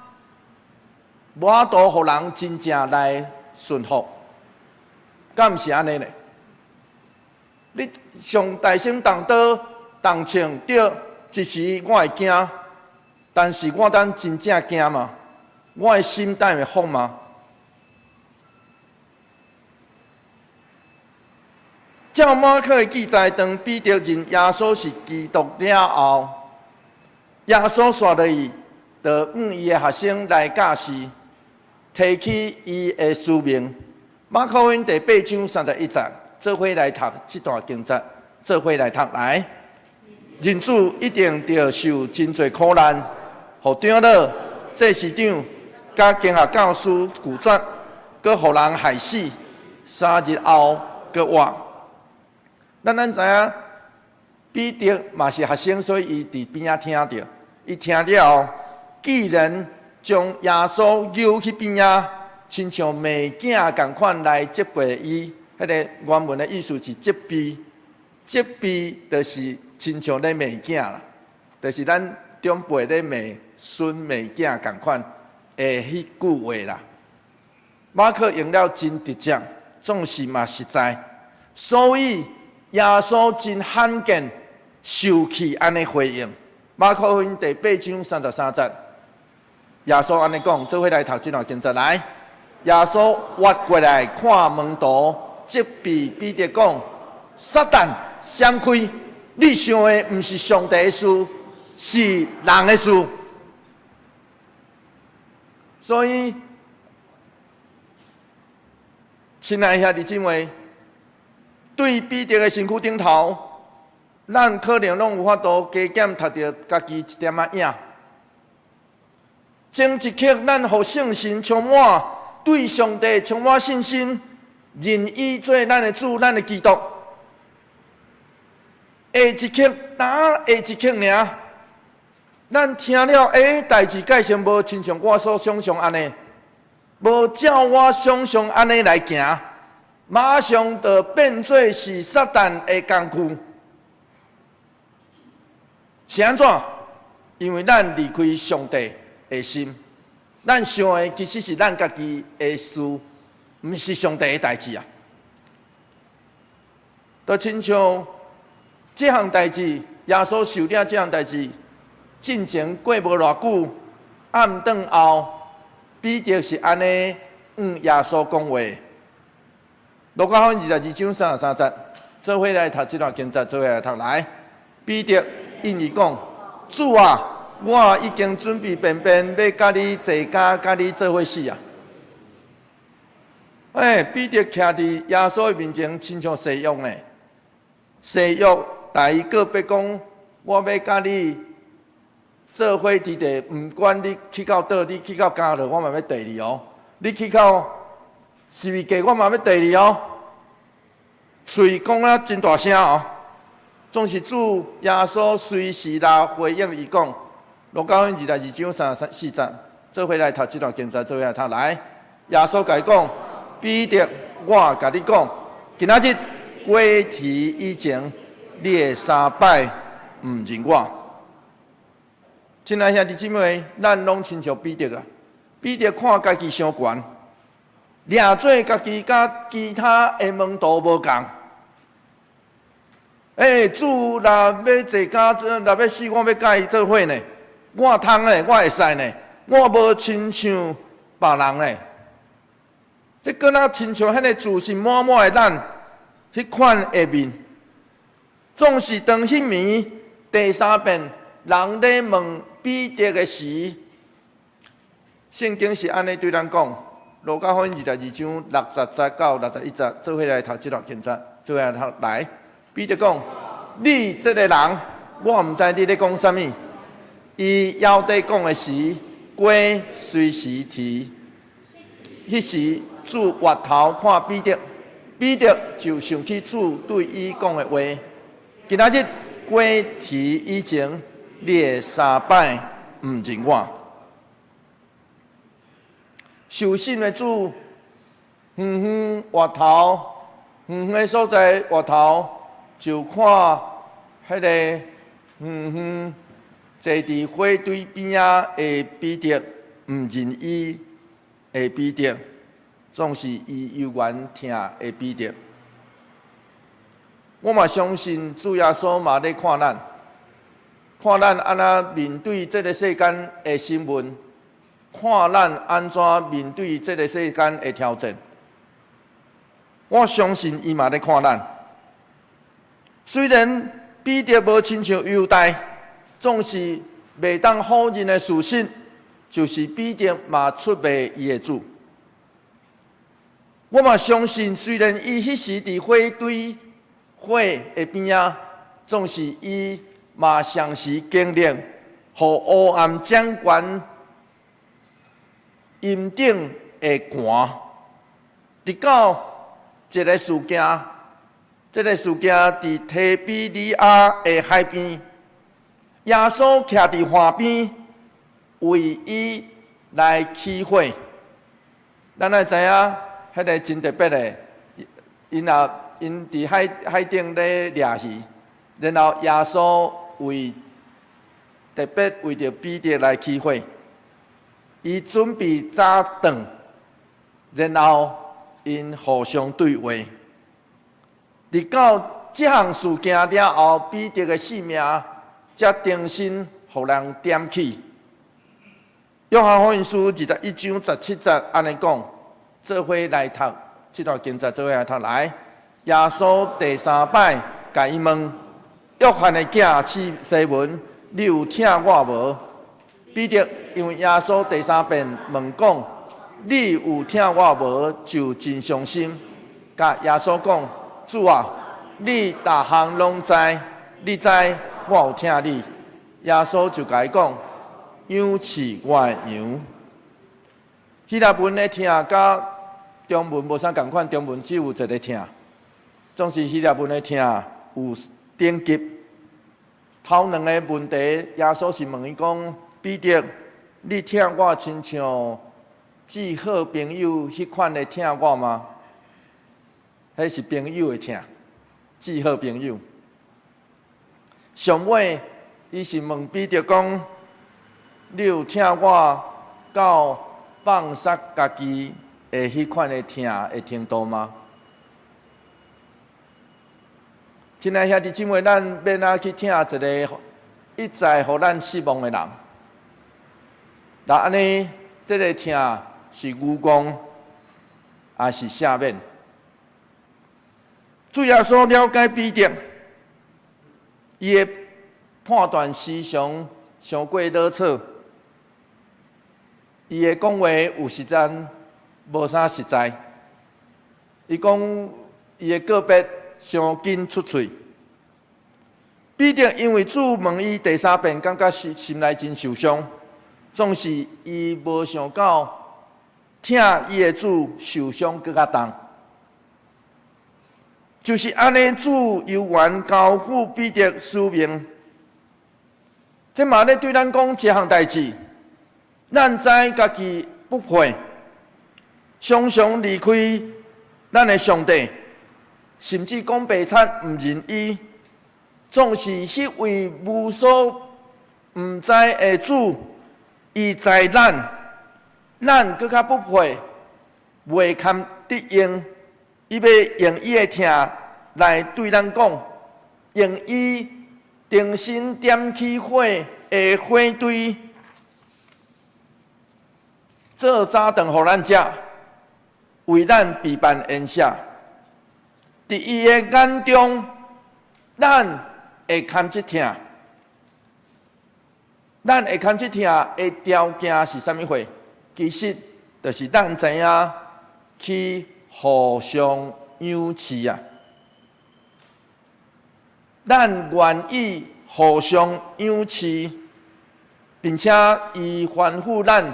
无法度互人真正来顺服，敢毋是安尼呢？你上大声动刀动枪，对，一时我会惊，但是我当真正惊吗？我的心胆会放吗？照马可的记载，当彼得认耶稣是基督了后，耶稣刷落去，就伊的学生来教示，提起伊的使命。马可福音第8章31节，做伙来读这段经节，做伙来读来。人子一定要受真侪苦难，互长老、祭司长、甲经学教师拒绝，佮互人害死，3日后佮活。咱知影，彼得嘛是学生，所以伊伫边仔听着。伊听了后，既然将耶稣揪去边仔，亲像骂囝共款来责备伊。迄个原文的意思是责备，责备就是亲像咧骂囝啦，就是咱长辈咧骂孙骂囝共款的迄句话啦。马可用了真直接，总是嘛实在，所以耶稣真罕见受气安尼回应。马可福音第8章33节，耶稣安尼讲，做伙来读这段经节来。耶稣挖过来看门徒，责备彼得讲：撒旦闪开！你想的毋是上帝的事，是人的事。所以，亲爱兄弟姊妹，对彼得的身躯顶头，咱可能拢有法度加减读到家己一点仔影。前一刻，咱互圣神充满，对上帝充满信心，认伊做咱的主、咱的基督。下一刻，下一刻尔，咱听了代志，介绍无亲像我所想象安尼，无照我想象安尼来行，马上就变做是撒旦的工具。是安怎？因为咱离开上帝的心，咱想的其实是咱家己的事，毋是上帝的代志啊。就亲像这项代志，耶稣受了这项代志，进前过无偌久，暗顿后，彼得是安尼耶稣讲话。路加福音22章33节，做伙来读这段经节，做伙来读来。彼得应伊讲：主啊，我已经准备便便，要甲你坐家，甲你做伙死啊！彼得徛伫耶稣的面前，亲像誓约呢。誓约，但伊告别讲：我要甲你做伙伫地，毋管你去到倒，你去到家乐，我嘛要地你哦。你去到是位家，我嘛要地你哦。喙讲啊真大声哦。总是主耶稣随时来回应伊讲，路加福音22章34节，做伙来读这段经节，做伙来读来。耶稣甲伊讲：彼得，我甲你讲，今仔日过题以前，你会3摆毋认我。亲爱兄弟姊妹，咱拢亲像彼得啊。彼得看家己伤悬，掠做家己甲其他的门徒无共。主若要坐家，若要死，我要甲伊做伙呢。我通呢，我会使呢。我无亲像别人呢。这搁那亲像迄个自信满满的咱，迄款的面。总是当迄暝第3遍，人咧问彼得的时，圣经是安尼对咱讲。路加福音22章60节到61节，做伙来读这段经节，做伙来读来。彼得讲：你这个人，我毋知你咧讲啥物。伊要伫讲的时，鸡随时啼。迄时主回头看彼得，彼得就想起主对伊讲的话：今仔日鸡啼以前，你会3摆毋认我。受审的主，远远外头，远远的所在外头，就看迄个远远坐伫火堆边仔的彼得，毋认伊的彼得，总是伊犹原听的彼得。我嘛相信主耶稣嘛咧看咱，看咱安怎面对这个世间的新闻，看咱安怎面对这个世间的挑战。我相信伊嘛咧看咱。虽然彼得无亲像犹大，总是袂当否认的事实，就是彼得嘛出卖伊的主。我嘛相信，虽然伊迄时伫火堆火的边仔，总是伊嘛常时经历，互黑暗掌权、阴顶的寒。直到一个事件，这个事件伫提比里亚的海边，耶稣徛伫岸边，为伊来起火。咱也知影，迄个真特别的，因伫海顶咧掠鱼，然后耶稣特别为着彼得来起火，伊准备早顿，然后因互相对话。直到这项事件了后，彼得的性命才重新互人点起。约翰福音书21章17节安尼讲，做伙来读这段经节，做伙来读来。耶稣第3摆甲伊问：约翰的囝西门，你有听我无？彼得因为耶稣第3遍问讲：你有听我无？就真伤心，甲耶稣讲：主啊，你逐项拢知，你知我有听你。耶稣就甲伊讲：羊饲我的羊。希腊文的听甲中文无啥共款，中文只有一个听。总是希腊文的听有等级。头两个问题，耶稣是问伊讲：彼得，你听我亲像至好朋友迄款的听我吗？迄是朋友的听，至好朋友。上尾，伊是问彼得讲：你有听我到放杀家己的迄款的听的程度吗？亲爱兄弟姊妹，咱要哪去听一个一再互咱失望的人？那安尼，这个听是愚公，还是下面？主耶稣了解彼得，伊的判断时常伤过老草，伊的讲话有时阵无啥实在。伊讲伊的个别伤紧出嘴。彼得因为主问伊第3遍，感觉心内真受伤，总是伊无想到听伊的主受伤更较重。就是安尼，主犹原交付彼得使命。这嘛咧对咱讲一项代志，咱知家己不配，常常离开咱的上帝，甚至讲白惨毋认伊，总是迄位无所毋知的主，伊知咱更较不配，袂堪得用。伊要用伊的听来对咱讲，用伊重新点起火的火堆，做早顿互咱食，为咱备办宴席。伫伊的眼中，咱会堪去听，咱会堪去听的条件是啥物货？其实就是咱知影去互相养饲啊！咱愿意互相养饲，并且伊吩咐咱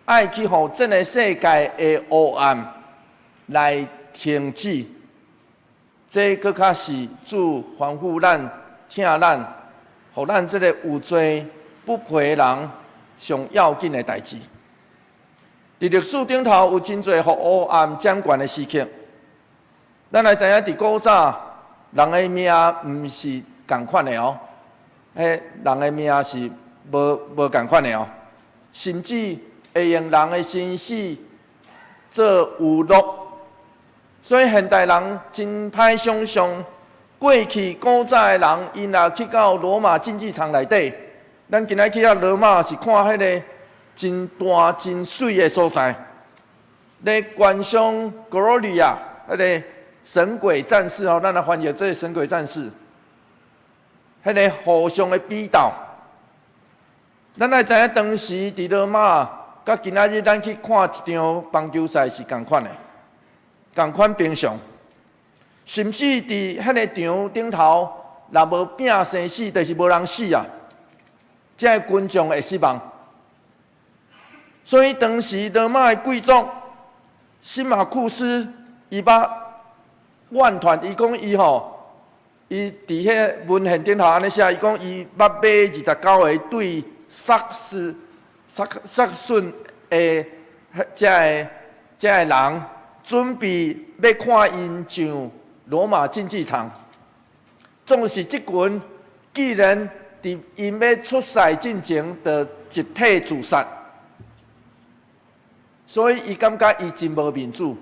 爱去互这个世界的黑暗来停止。这更较是主吩咐咱、听咱，互咱这个有罪不配的人上要紧的代志。伫历史顶头有真侪互黑暗掌权的时刻。咱来知影，伫古早，人的命毋是共款的哦，人的命是无共款的哦，甚至会用人的生死做娱乐。所以现代人真歹想象，过去古早的人，因若去到罗马竞技场内底，咱今仔去到罗马是看迄个真大真水的所在，咧观赏 Gloria 迄个神鬼战士哦，咱来翻译这个神鬼战士，迄个互相的比斗。咱来知影当时伫罗马，甲今仔日咱去看一场棒球赛是共款的。共款平常，甚至伫迄个场顶头，若无拼生死，就是无人死啊！这群众会失望。所以当时罗马的贵族辛马库斯，伊捌怨团，伊讲伊吼，伊伫迄文献顶头安尼写，伊讲伊捌买29个对萨逊的这个人。准备要看因上罗马竞技场，总是这群既然伫因要出赛进前，就集体自杀，所以伊感觉伊真无民主，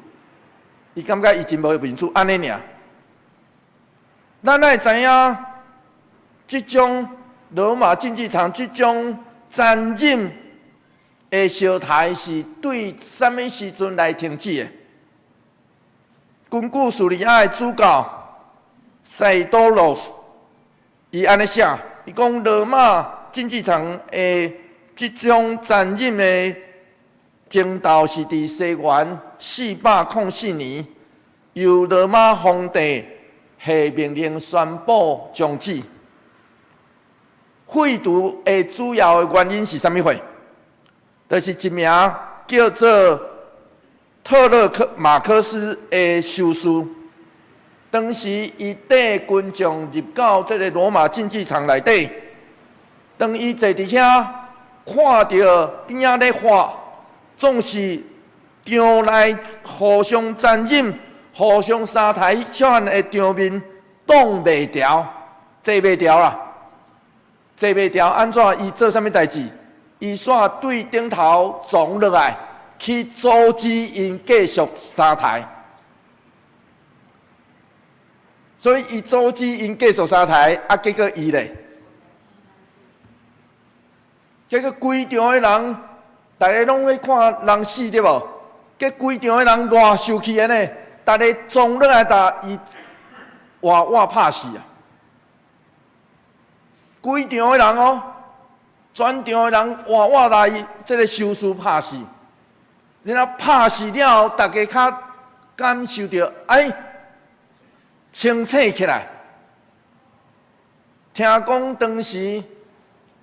安尼尔。咱会知影，这种罗马竞技场这种残忍的烧台是对什么时阵来停止的？根据叙利亚的主教塞多罗斯，伊安尼写，伊讲罗马竞技场的这种残忍的争斗是伫西元404年，由罗马皇帝下命令宣布终止。废除的主要的原因是啥物货？就是一名叫做特勒马克斯的修士，当时伊带群众入到这个罗马竞技场内底，当伊坐伫遐看到边仔咧画，总是场内互相残忍、互相杀台少汉的场面，挡袂牢，坐袂牢啦，坐袂牢，安怎伊做啥物代志？伊煞对顶头撞落来。去阻止因继续杀台，所以伊阻止因继续杀台，结果伊咧，结果规场的人，大家拢在看人死对无？结规场的人偌受气安尼，大家撞落来，伊哇拍死啊！规场的人哦，全场的人哇来，这个修士拍死。然后拍死了后，大家较感受到，清醒起来。听讲当时，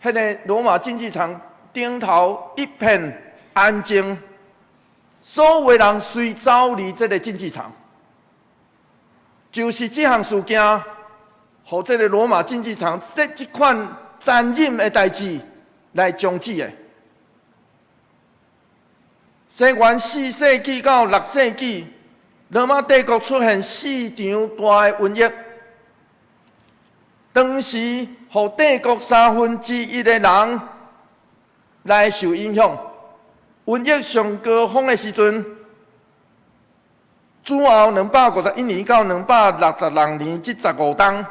迄个罗马竞技场顶头一片安静，所有人随走离这个竞技场，就是这项事件，互这个罗马竞技场这款残忍的代志来终止的。西元4世纪到6世纪，罗马帝国出现4场大的瘟疫。当时，互帝国1/3的人来受影响。瘟疫上高峰的时阵，主后251年到266年这15冬，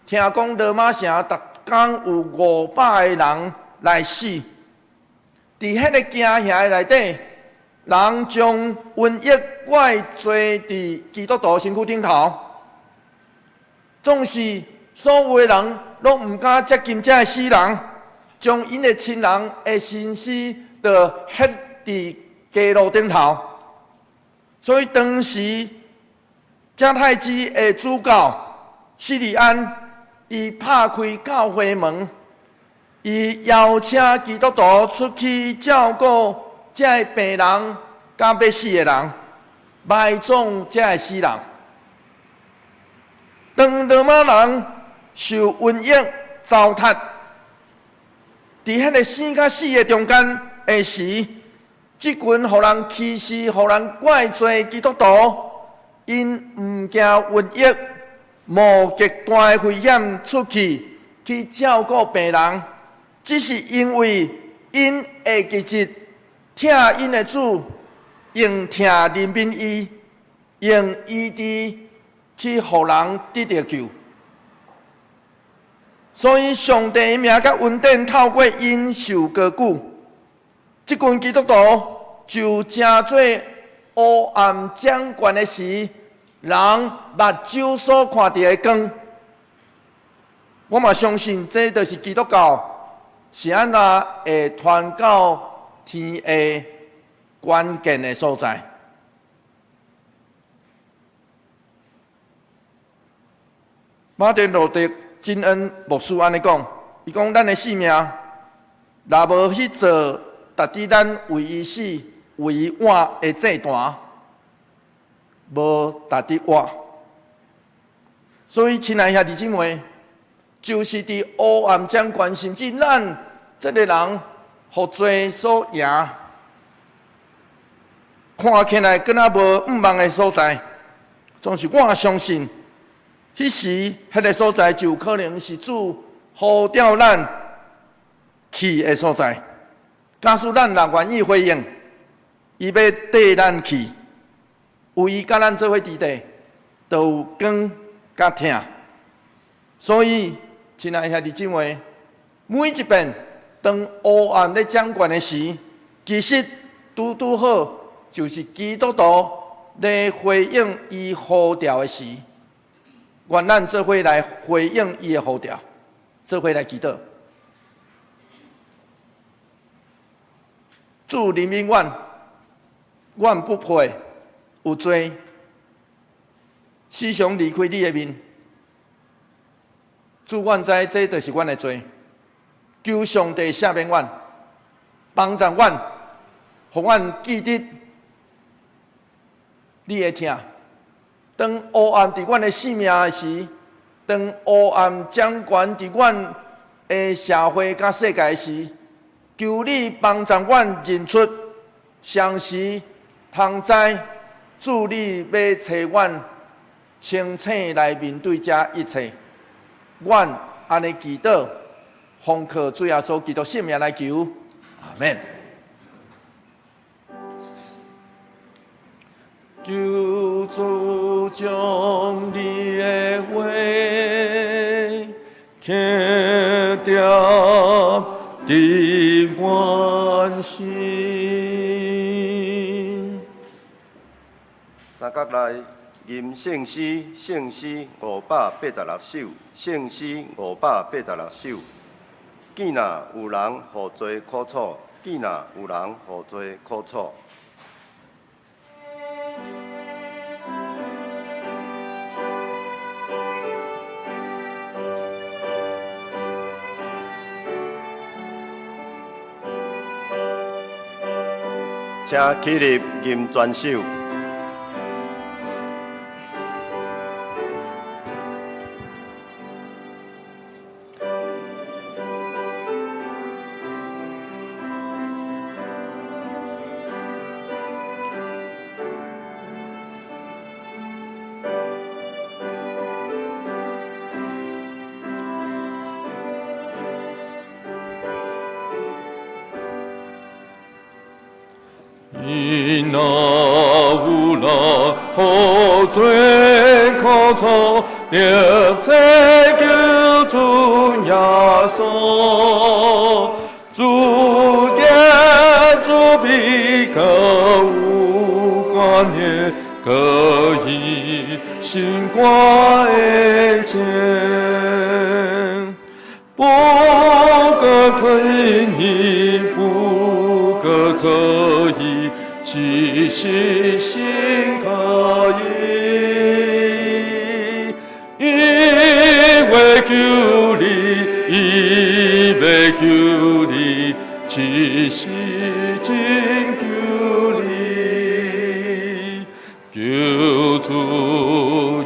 听讲罗马城逐天有500个人来死。伫迄个惊吓内底。人将瘟疫怪罪伫基督徒身躯顶头，总是所有的人拢毋敢接近这个死人，将因的亲人的身尸就ฮ็伫街路顶头。所以当时迦太基的主教西里安，伊拍开教会门，伊邀请基督徒出去照顾。这个病人甲要死的人，埋葬这个死人。当罗马人受瘟疫糟蹋，伫迄个生甲死的中间的时，一即群互人歧视、互人怪罪基督徒，因毋惊瘟疫、冒极大的危险出去照顾病人，只是因为因会记住疼因的主，用疼人民医，用医治去互人得到救。所以上帝名甲恩典透过因受高举，即群基督徒就正做黑暗掌权的时，人目睭所看到的光。我嘛相信，这就是基督教是安那会传到天的关键的所在。马丁路德金恩牧师安尼讲，伊讲咱的性命，若无去做达至咱为伊死、为伊活的祭坛，无达至活。所以，亲爱兄弟姊妹，就是伫黑暗掌权，甚至咱这个人互罪所赢，看起来敢若无毋茫的所在，总是我相信。迄时，迄个所在就可能是主呼召咱去的所在。假使咱若愿意回应，伊要缀咱去，有伊甲咱做伙伫地，就有光甲疼。所以，亲爱兄弟姊妹，每一遍当黑暗咧掌权的时，其实拄好就是基督徒咧回应伊呼召的时。愿咱做伙来回应伊的呼召，做伙来祈祷。主人民愿，愿不配有罪，时常离开你的面。主愿知这就是阮的罪，求上帝赦免阮，帮助阮，互阮记得你的疼。当黑暗伫阮的性命的时，当黑暗掌权伫阮的社会甲世界时，求你帮助阮认出，常时通知主你要找阮清醒来面对这一切。阮安尼祈祷，奉靠主耶稣基督圣名来求，阿门。求主将你的话刻掉伫阮心。三角内吟圣诗，圣诗586首，圣诗586首。见若有人互罪苦楚，见若有人互罪苦楚。请起立吟全首。因那有人互罪苦楚，立誓求主耶稣，主耶主必可无关念，可以心挂的钱，不可可以，不可可以。其实心可以，因为求你，因为求你，其实真求你，求主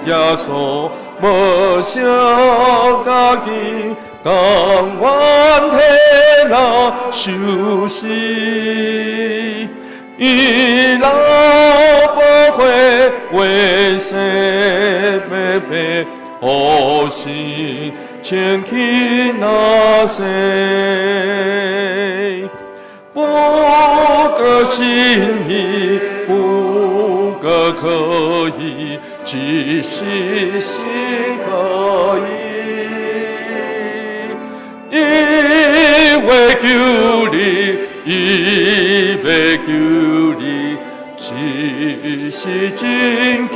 耶稣无少家己，甘愿替咱受死。以老不悔，为谁悲悲？何时前去那谁？不可心意，不可可以，只是心可以。因为救你，因为救你，只是真救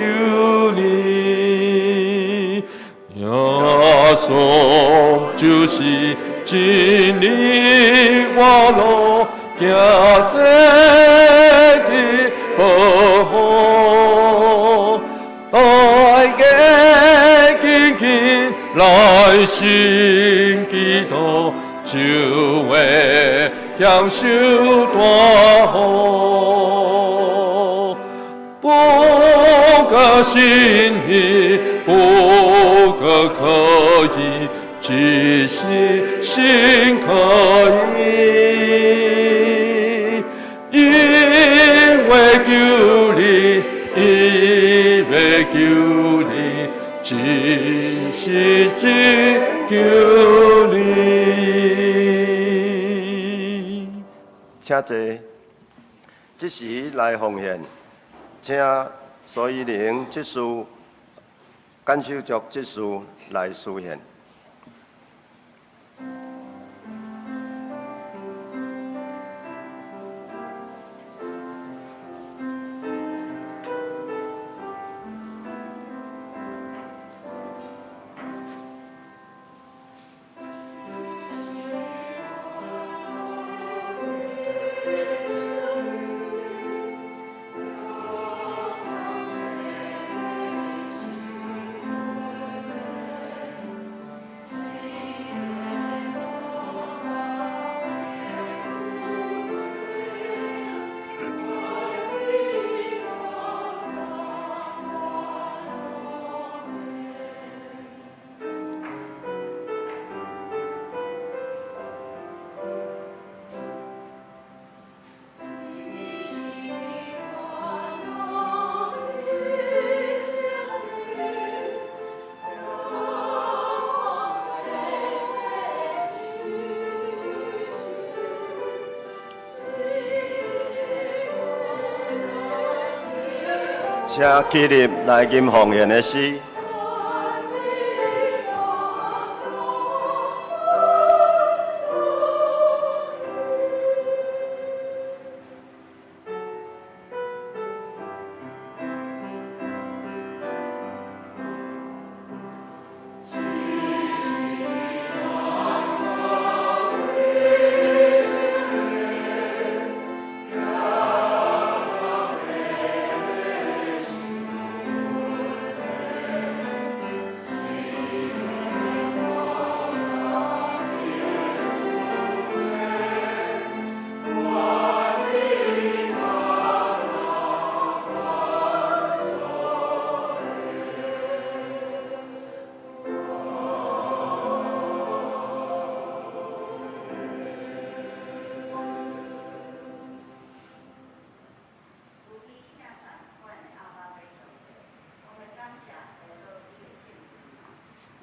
你。耶稣就是真理活路，行这的保护，大家紧紧来信祈祷，就会享受大福。不可心意，不可可以，只是心可以。因为救你，因为救你，只是只救你。请坐，这时来奉献，请所以灵这书感受着这书来实现。请起立来吟奉献的诗。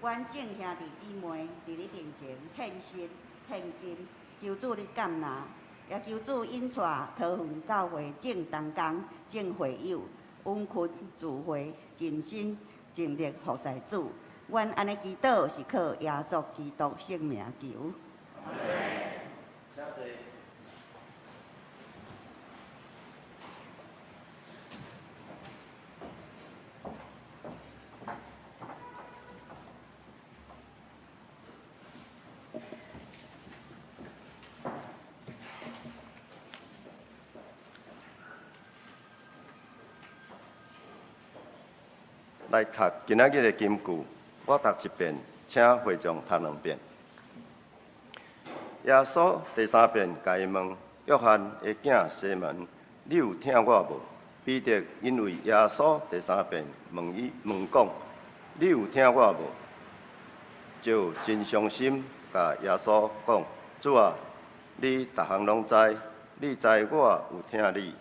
阮众兄弟姊妹伫你面前献心献金，求主你感纳，也求主引带桃园教会正同工、正会友，稳屈自会，尽心尽力服侍主。阮安尼祈祷是靠耶稣基督圣名求。来读今仔日的金句，我读一遍，请会众读两遍。耶稣第三遍甲伊问：约翰的囝西门，你有听我无？彼得因为耶稣第三遍问讲：你有听我无？就真伤心，甲耶稣讲：主啊，你逐项拢知，你知我有听你。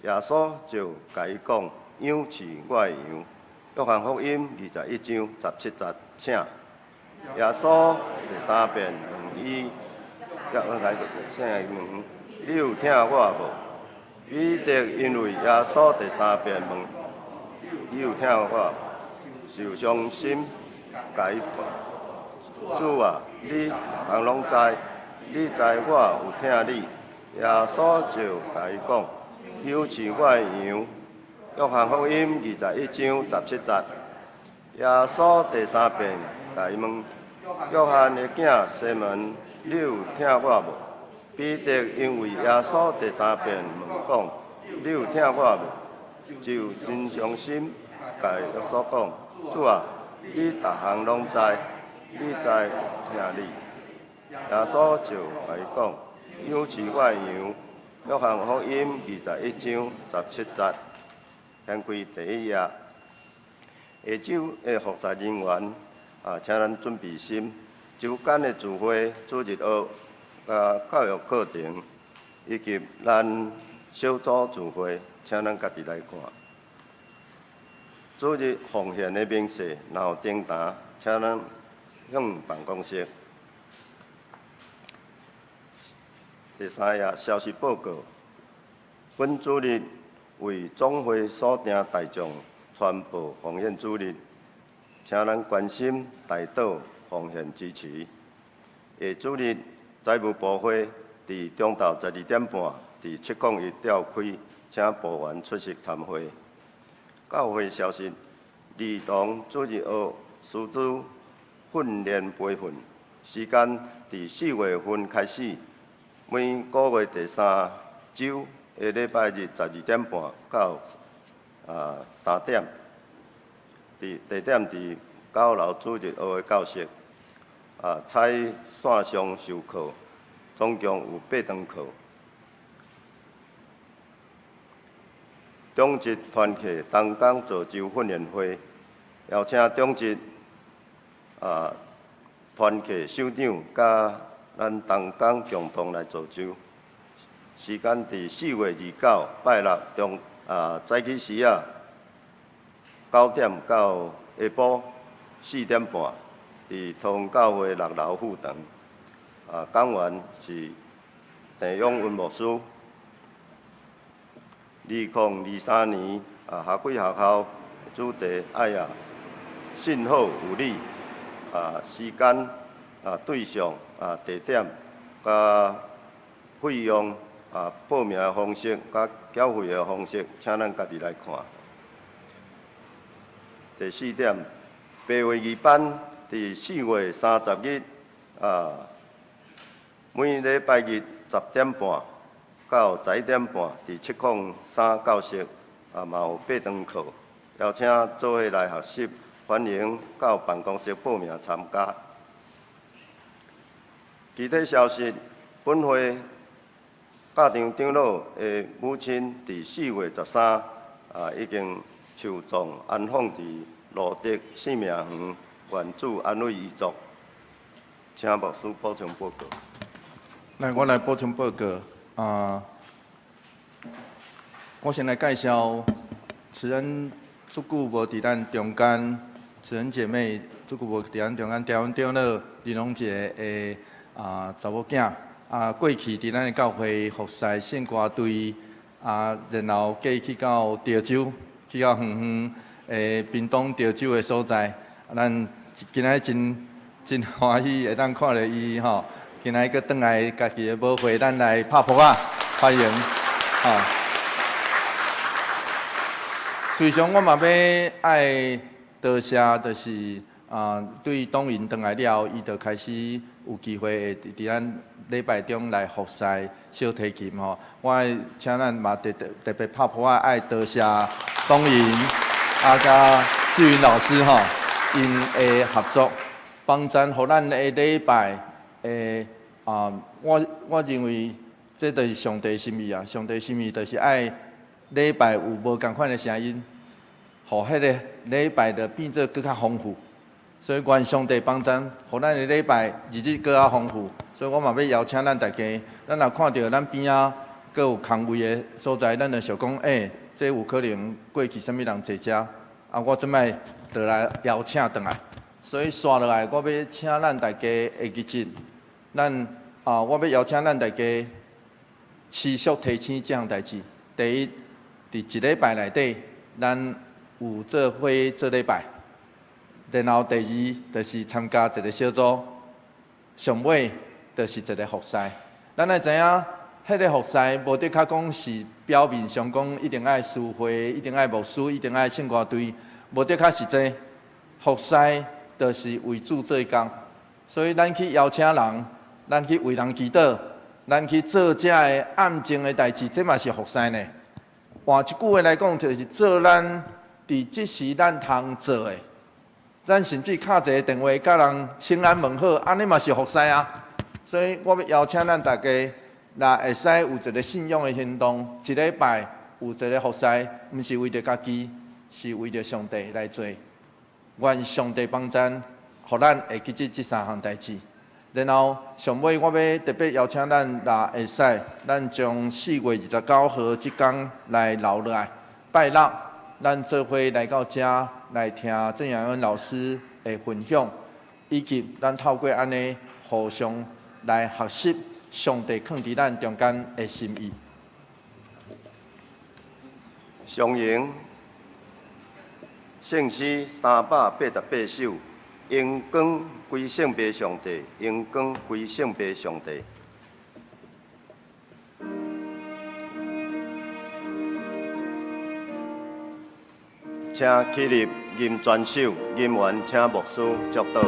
耶稣就甲伊讲：“羊是我的羊。”约翰福音21章17节，请。耶稣第三遍问伊：“约翰来请问，你有听我无？”彼得因为耶稣第三遍问：“你有听我？”就伤心，甲伊看。主啊，你人拢知，你知我有听你。耶稣就甲伊讲：“羊是我的羊。”约翰福音21章17节。耶稣第三遍甲伊问：“约翰的囝西门，你有听我无？”彼得因为耶稣第三遍问讲：“你有听我无？”就真伤心，甲耶稣讲：“主啊，你逐项拢知，你知听你。”耶稣就甲伊讲：“羊是我的羊。”约翰福音21章17节。掀开第一页，下周的服侍人员请咱准备心。周间的聚会、主日学、教育课程，以及咱小组聚会，请咱家己来看。主日奉献的明细，然后订单，请咱向办公室。第三页消息报告，本主日为总会所定大众传播奉献主日，请咱关心大岛奉献支持。下主日财务部会伫中昼12点半伫701召开，请部员出席参会。教会消息：儿童主日学师资训练培训时间伫4月份开始，每个月第3周下礼拜日12点半到3点，地点伫9楼主日学的教室。采线上授课，总共有8堂课。中职团契东港造就训练会，邀请中职团契首长甲咱东港共同来造就。时间伫4月29拜六早起时9点到下晡4点半，伫桃园教会6楼副堂。讲员是陈永文牧师。2023年夏季学校主题爱信号有理。时间对象地点甲费用报名的方式甲缴费的方式，请咱家己来看。第4点，白话语班伫4月30日每礼拜日10点半到11点半，伫703教室嘛有8堂课，邀请做伙来学习，欢迎到办公室报名参加。具体消息，本会教场长老的母亲伫4月13已经受葬安放伫路德生命园，愿主安慰遗族。请牧师补充报告。我来补充报告。我先来介绍慈恩足久无伫咱中间，慈恩姐妹足久无伫咱中间，调阮长老李龙杰的查某囝。过去伫咱的教会服侍圣歌队，然后过去到潮州，去到远远的屏东潮州的所在，咱今仔真欢喜会当看到伊吼。今仔佫转来家己的母会，咱来拍扑欢迎随常我嘛要爱多谢，就是对党员转来了后，伊就开始有机会会伫咱礼拜中来服侍小提琴吼。我请咱嘛特别拍扑爱多谢党员甲志云老师吼，因的合作帮咱，互咱的礼拜。我认为这就是上帝心意啊！上帝心意就是爱礼拜有无共款的声音，互迄个礼拜的变做更较丰富。所以愿上帝帮咱，互咱的礼拜日子更较丰富。所以我嘛要邀请咱大家，咱若看到咱边搁有空位的所在，咱就想讲，这有可能过去什么人坐遮，我即摆就来邀请转来。所以刷落来，我要请咱大家会记进，我要邀请咱大家持续提醒这项代志。第一，伫一礼拜内底，咱有做伙做礼拜。然后第二，就是参加一个小组，上尾就是一个服侍。咱来知影，迄个服侍无得较讲是表面上讲一定爱师会，一定爱牧师，一定爱圣歌队，无得较实际。服侍就是为主做工，所以咱去邀请人，咱去为人祈祷，咱去做遮个暗静的代志，这嘛是服侍呢。换一句话来讲，就是做咱伫即时咱通做的。咱甚至敲一个电话，甲人请安问好，安尼嘛是服侍啊。所以我要邀请咱大家，若会使有一个信仰的行动，一礼拜有一个服侍，毋是为着家己，是为着上帝来做。愿上帝帮咱，互咱会记即三项代志。然后上尾我要特别邀请咱，若会使，咱从4月29号即天来留落来，拜六，咱做伙来到遮来听郑阳恩老师的分享，以及咱透过安尼互相来学习上帝放伫咱中间的心意。上营圣诗388首，荣光归圣父上帝，荣光归圣父上帝。请起立吟全首，吟完请牧师祝祷。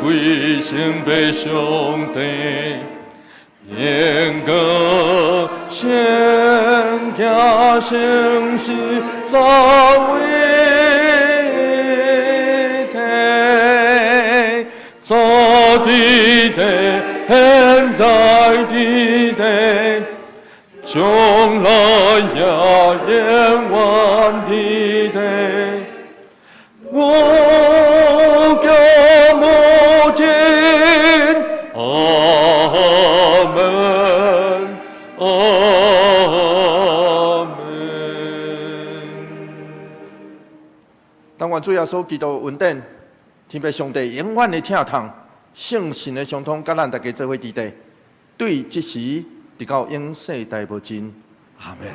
归圣父上帝，荣光圣家圣事三位一体，造地地，现在地地，将来也永远地地。我家母亲，阿门，阿门。当愿主耶稣基督恩典，天父上帝永远的疼痛，圣神的相通，甲咱大家做伙伫地，对即时直到永世代无尽，阿门。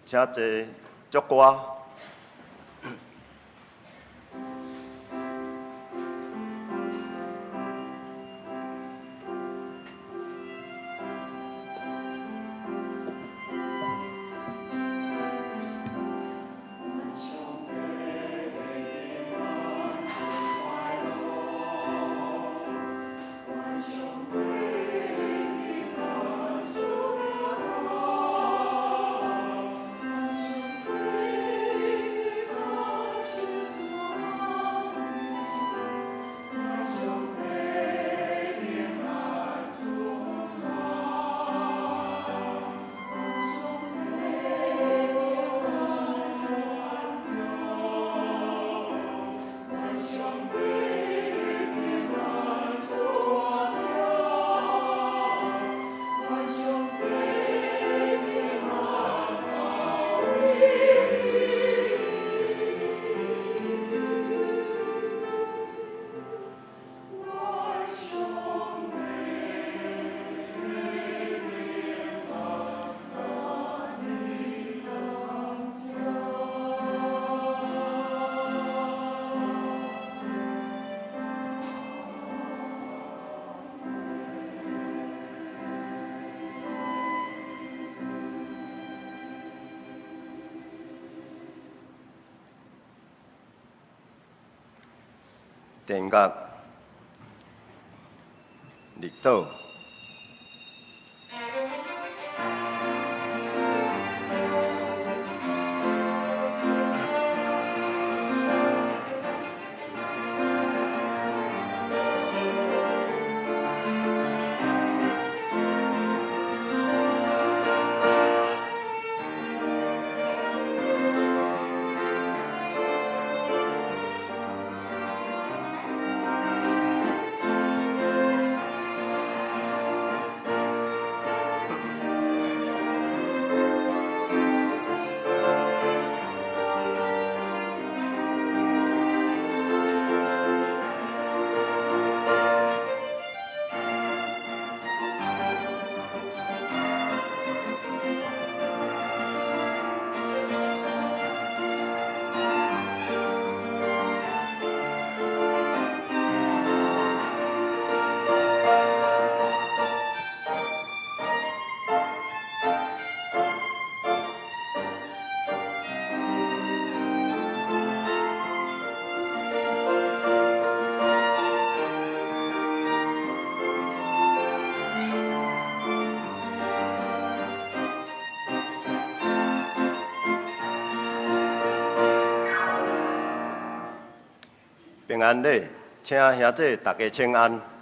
请坐，祝歌。田角、绿岛。平安礼，请兄姐大家请安。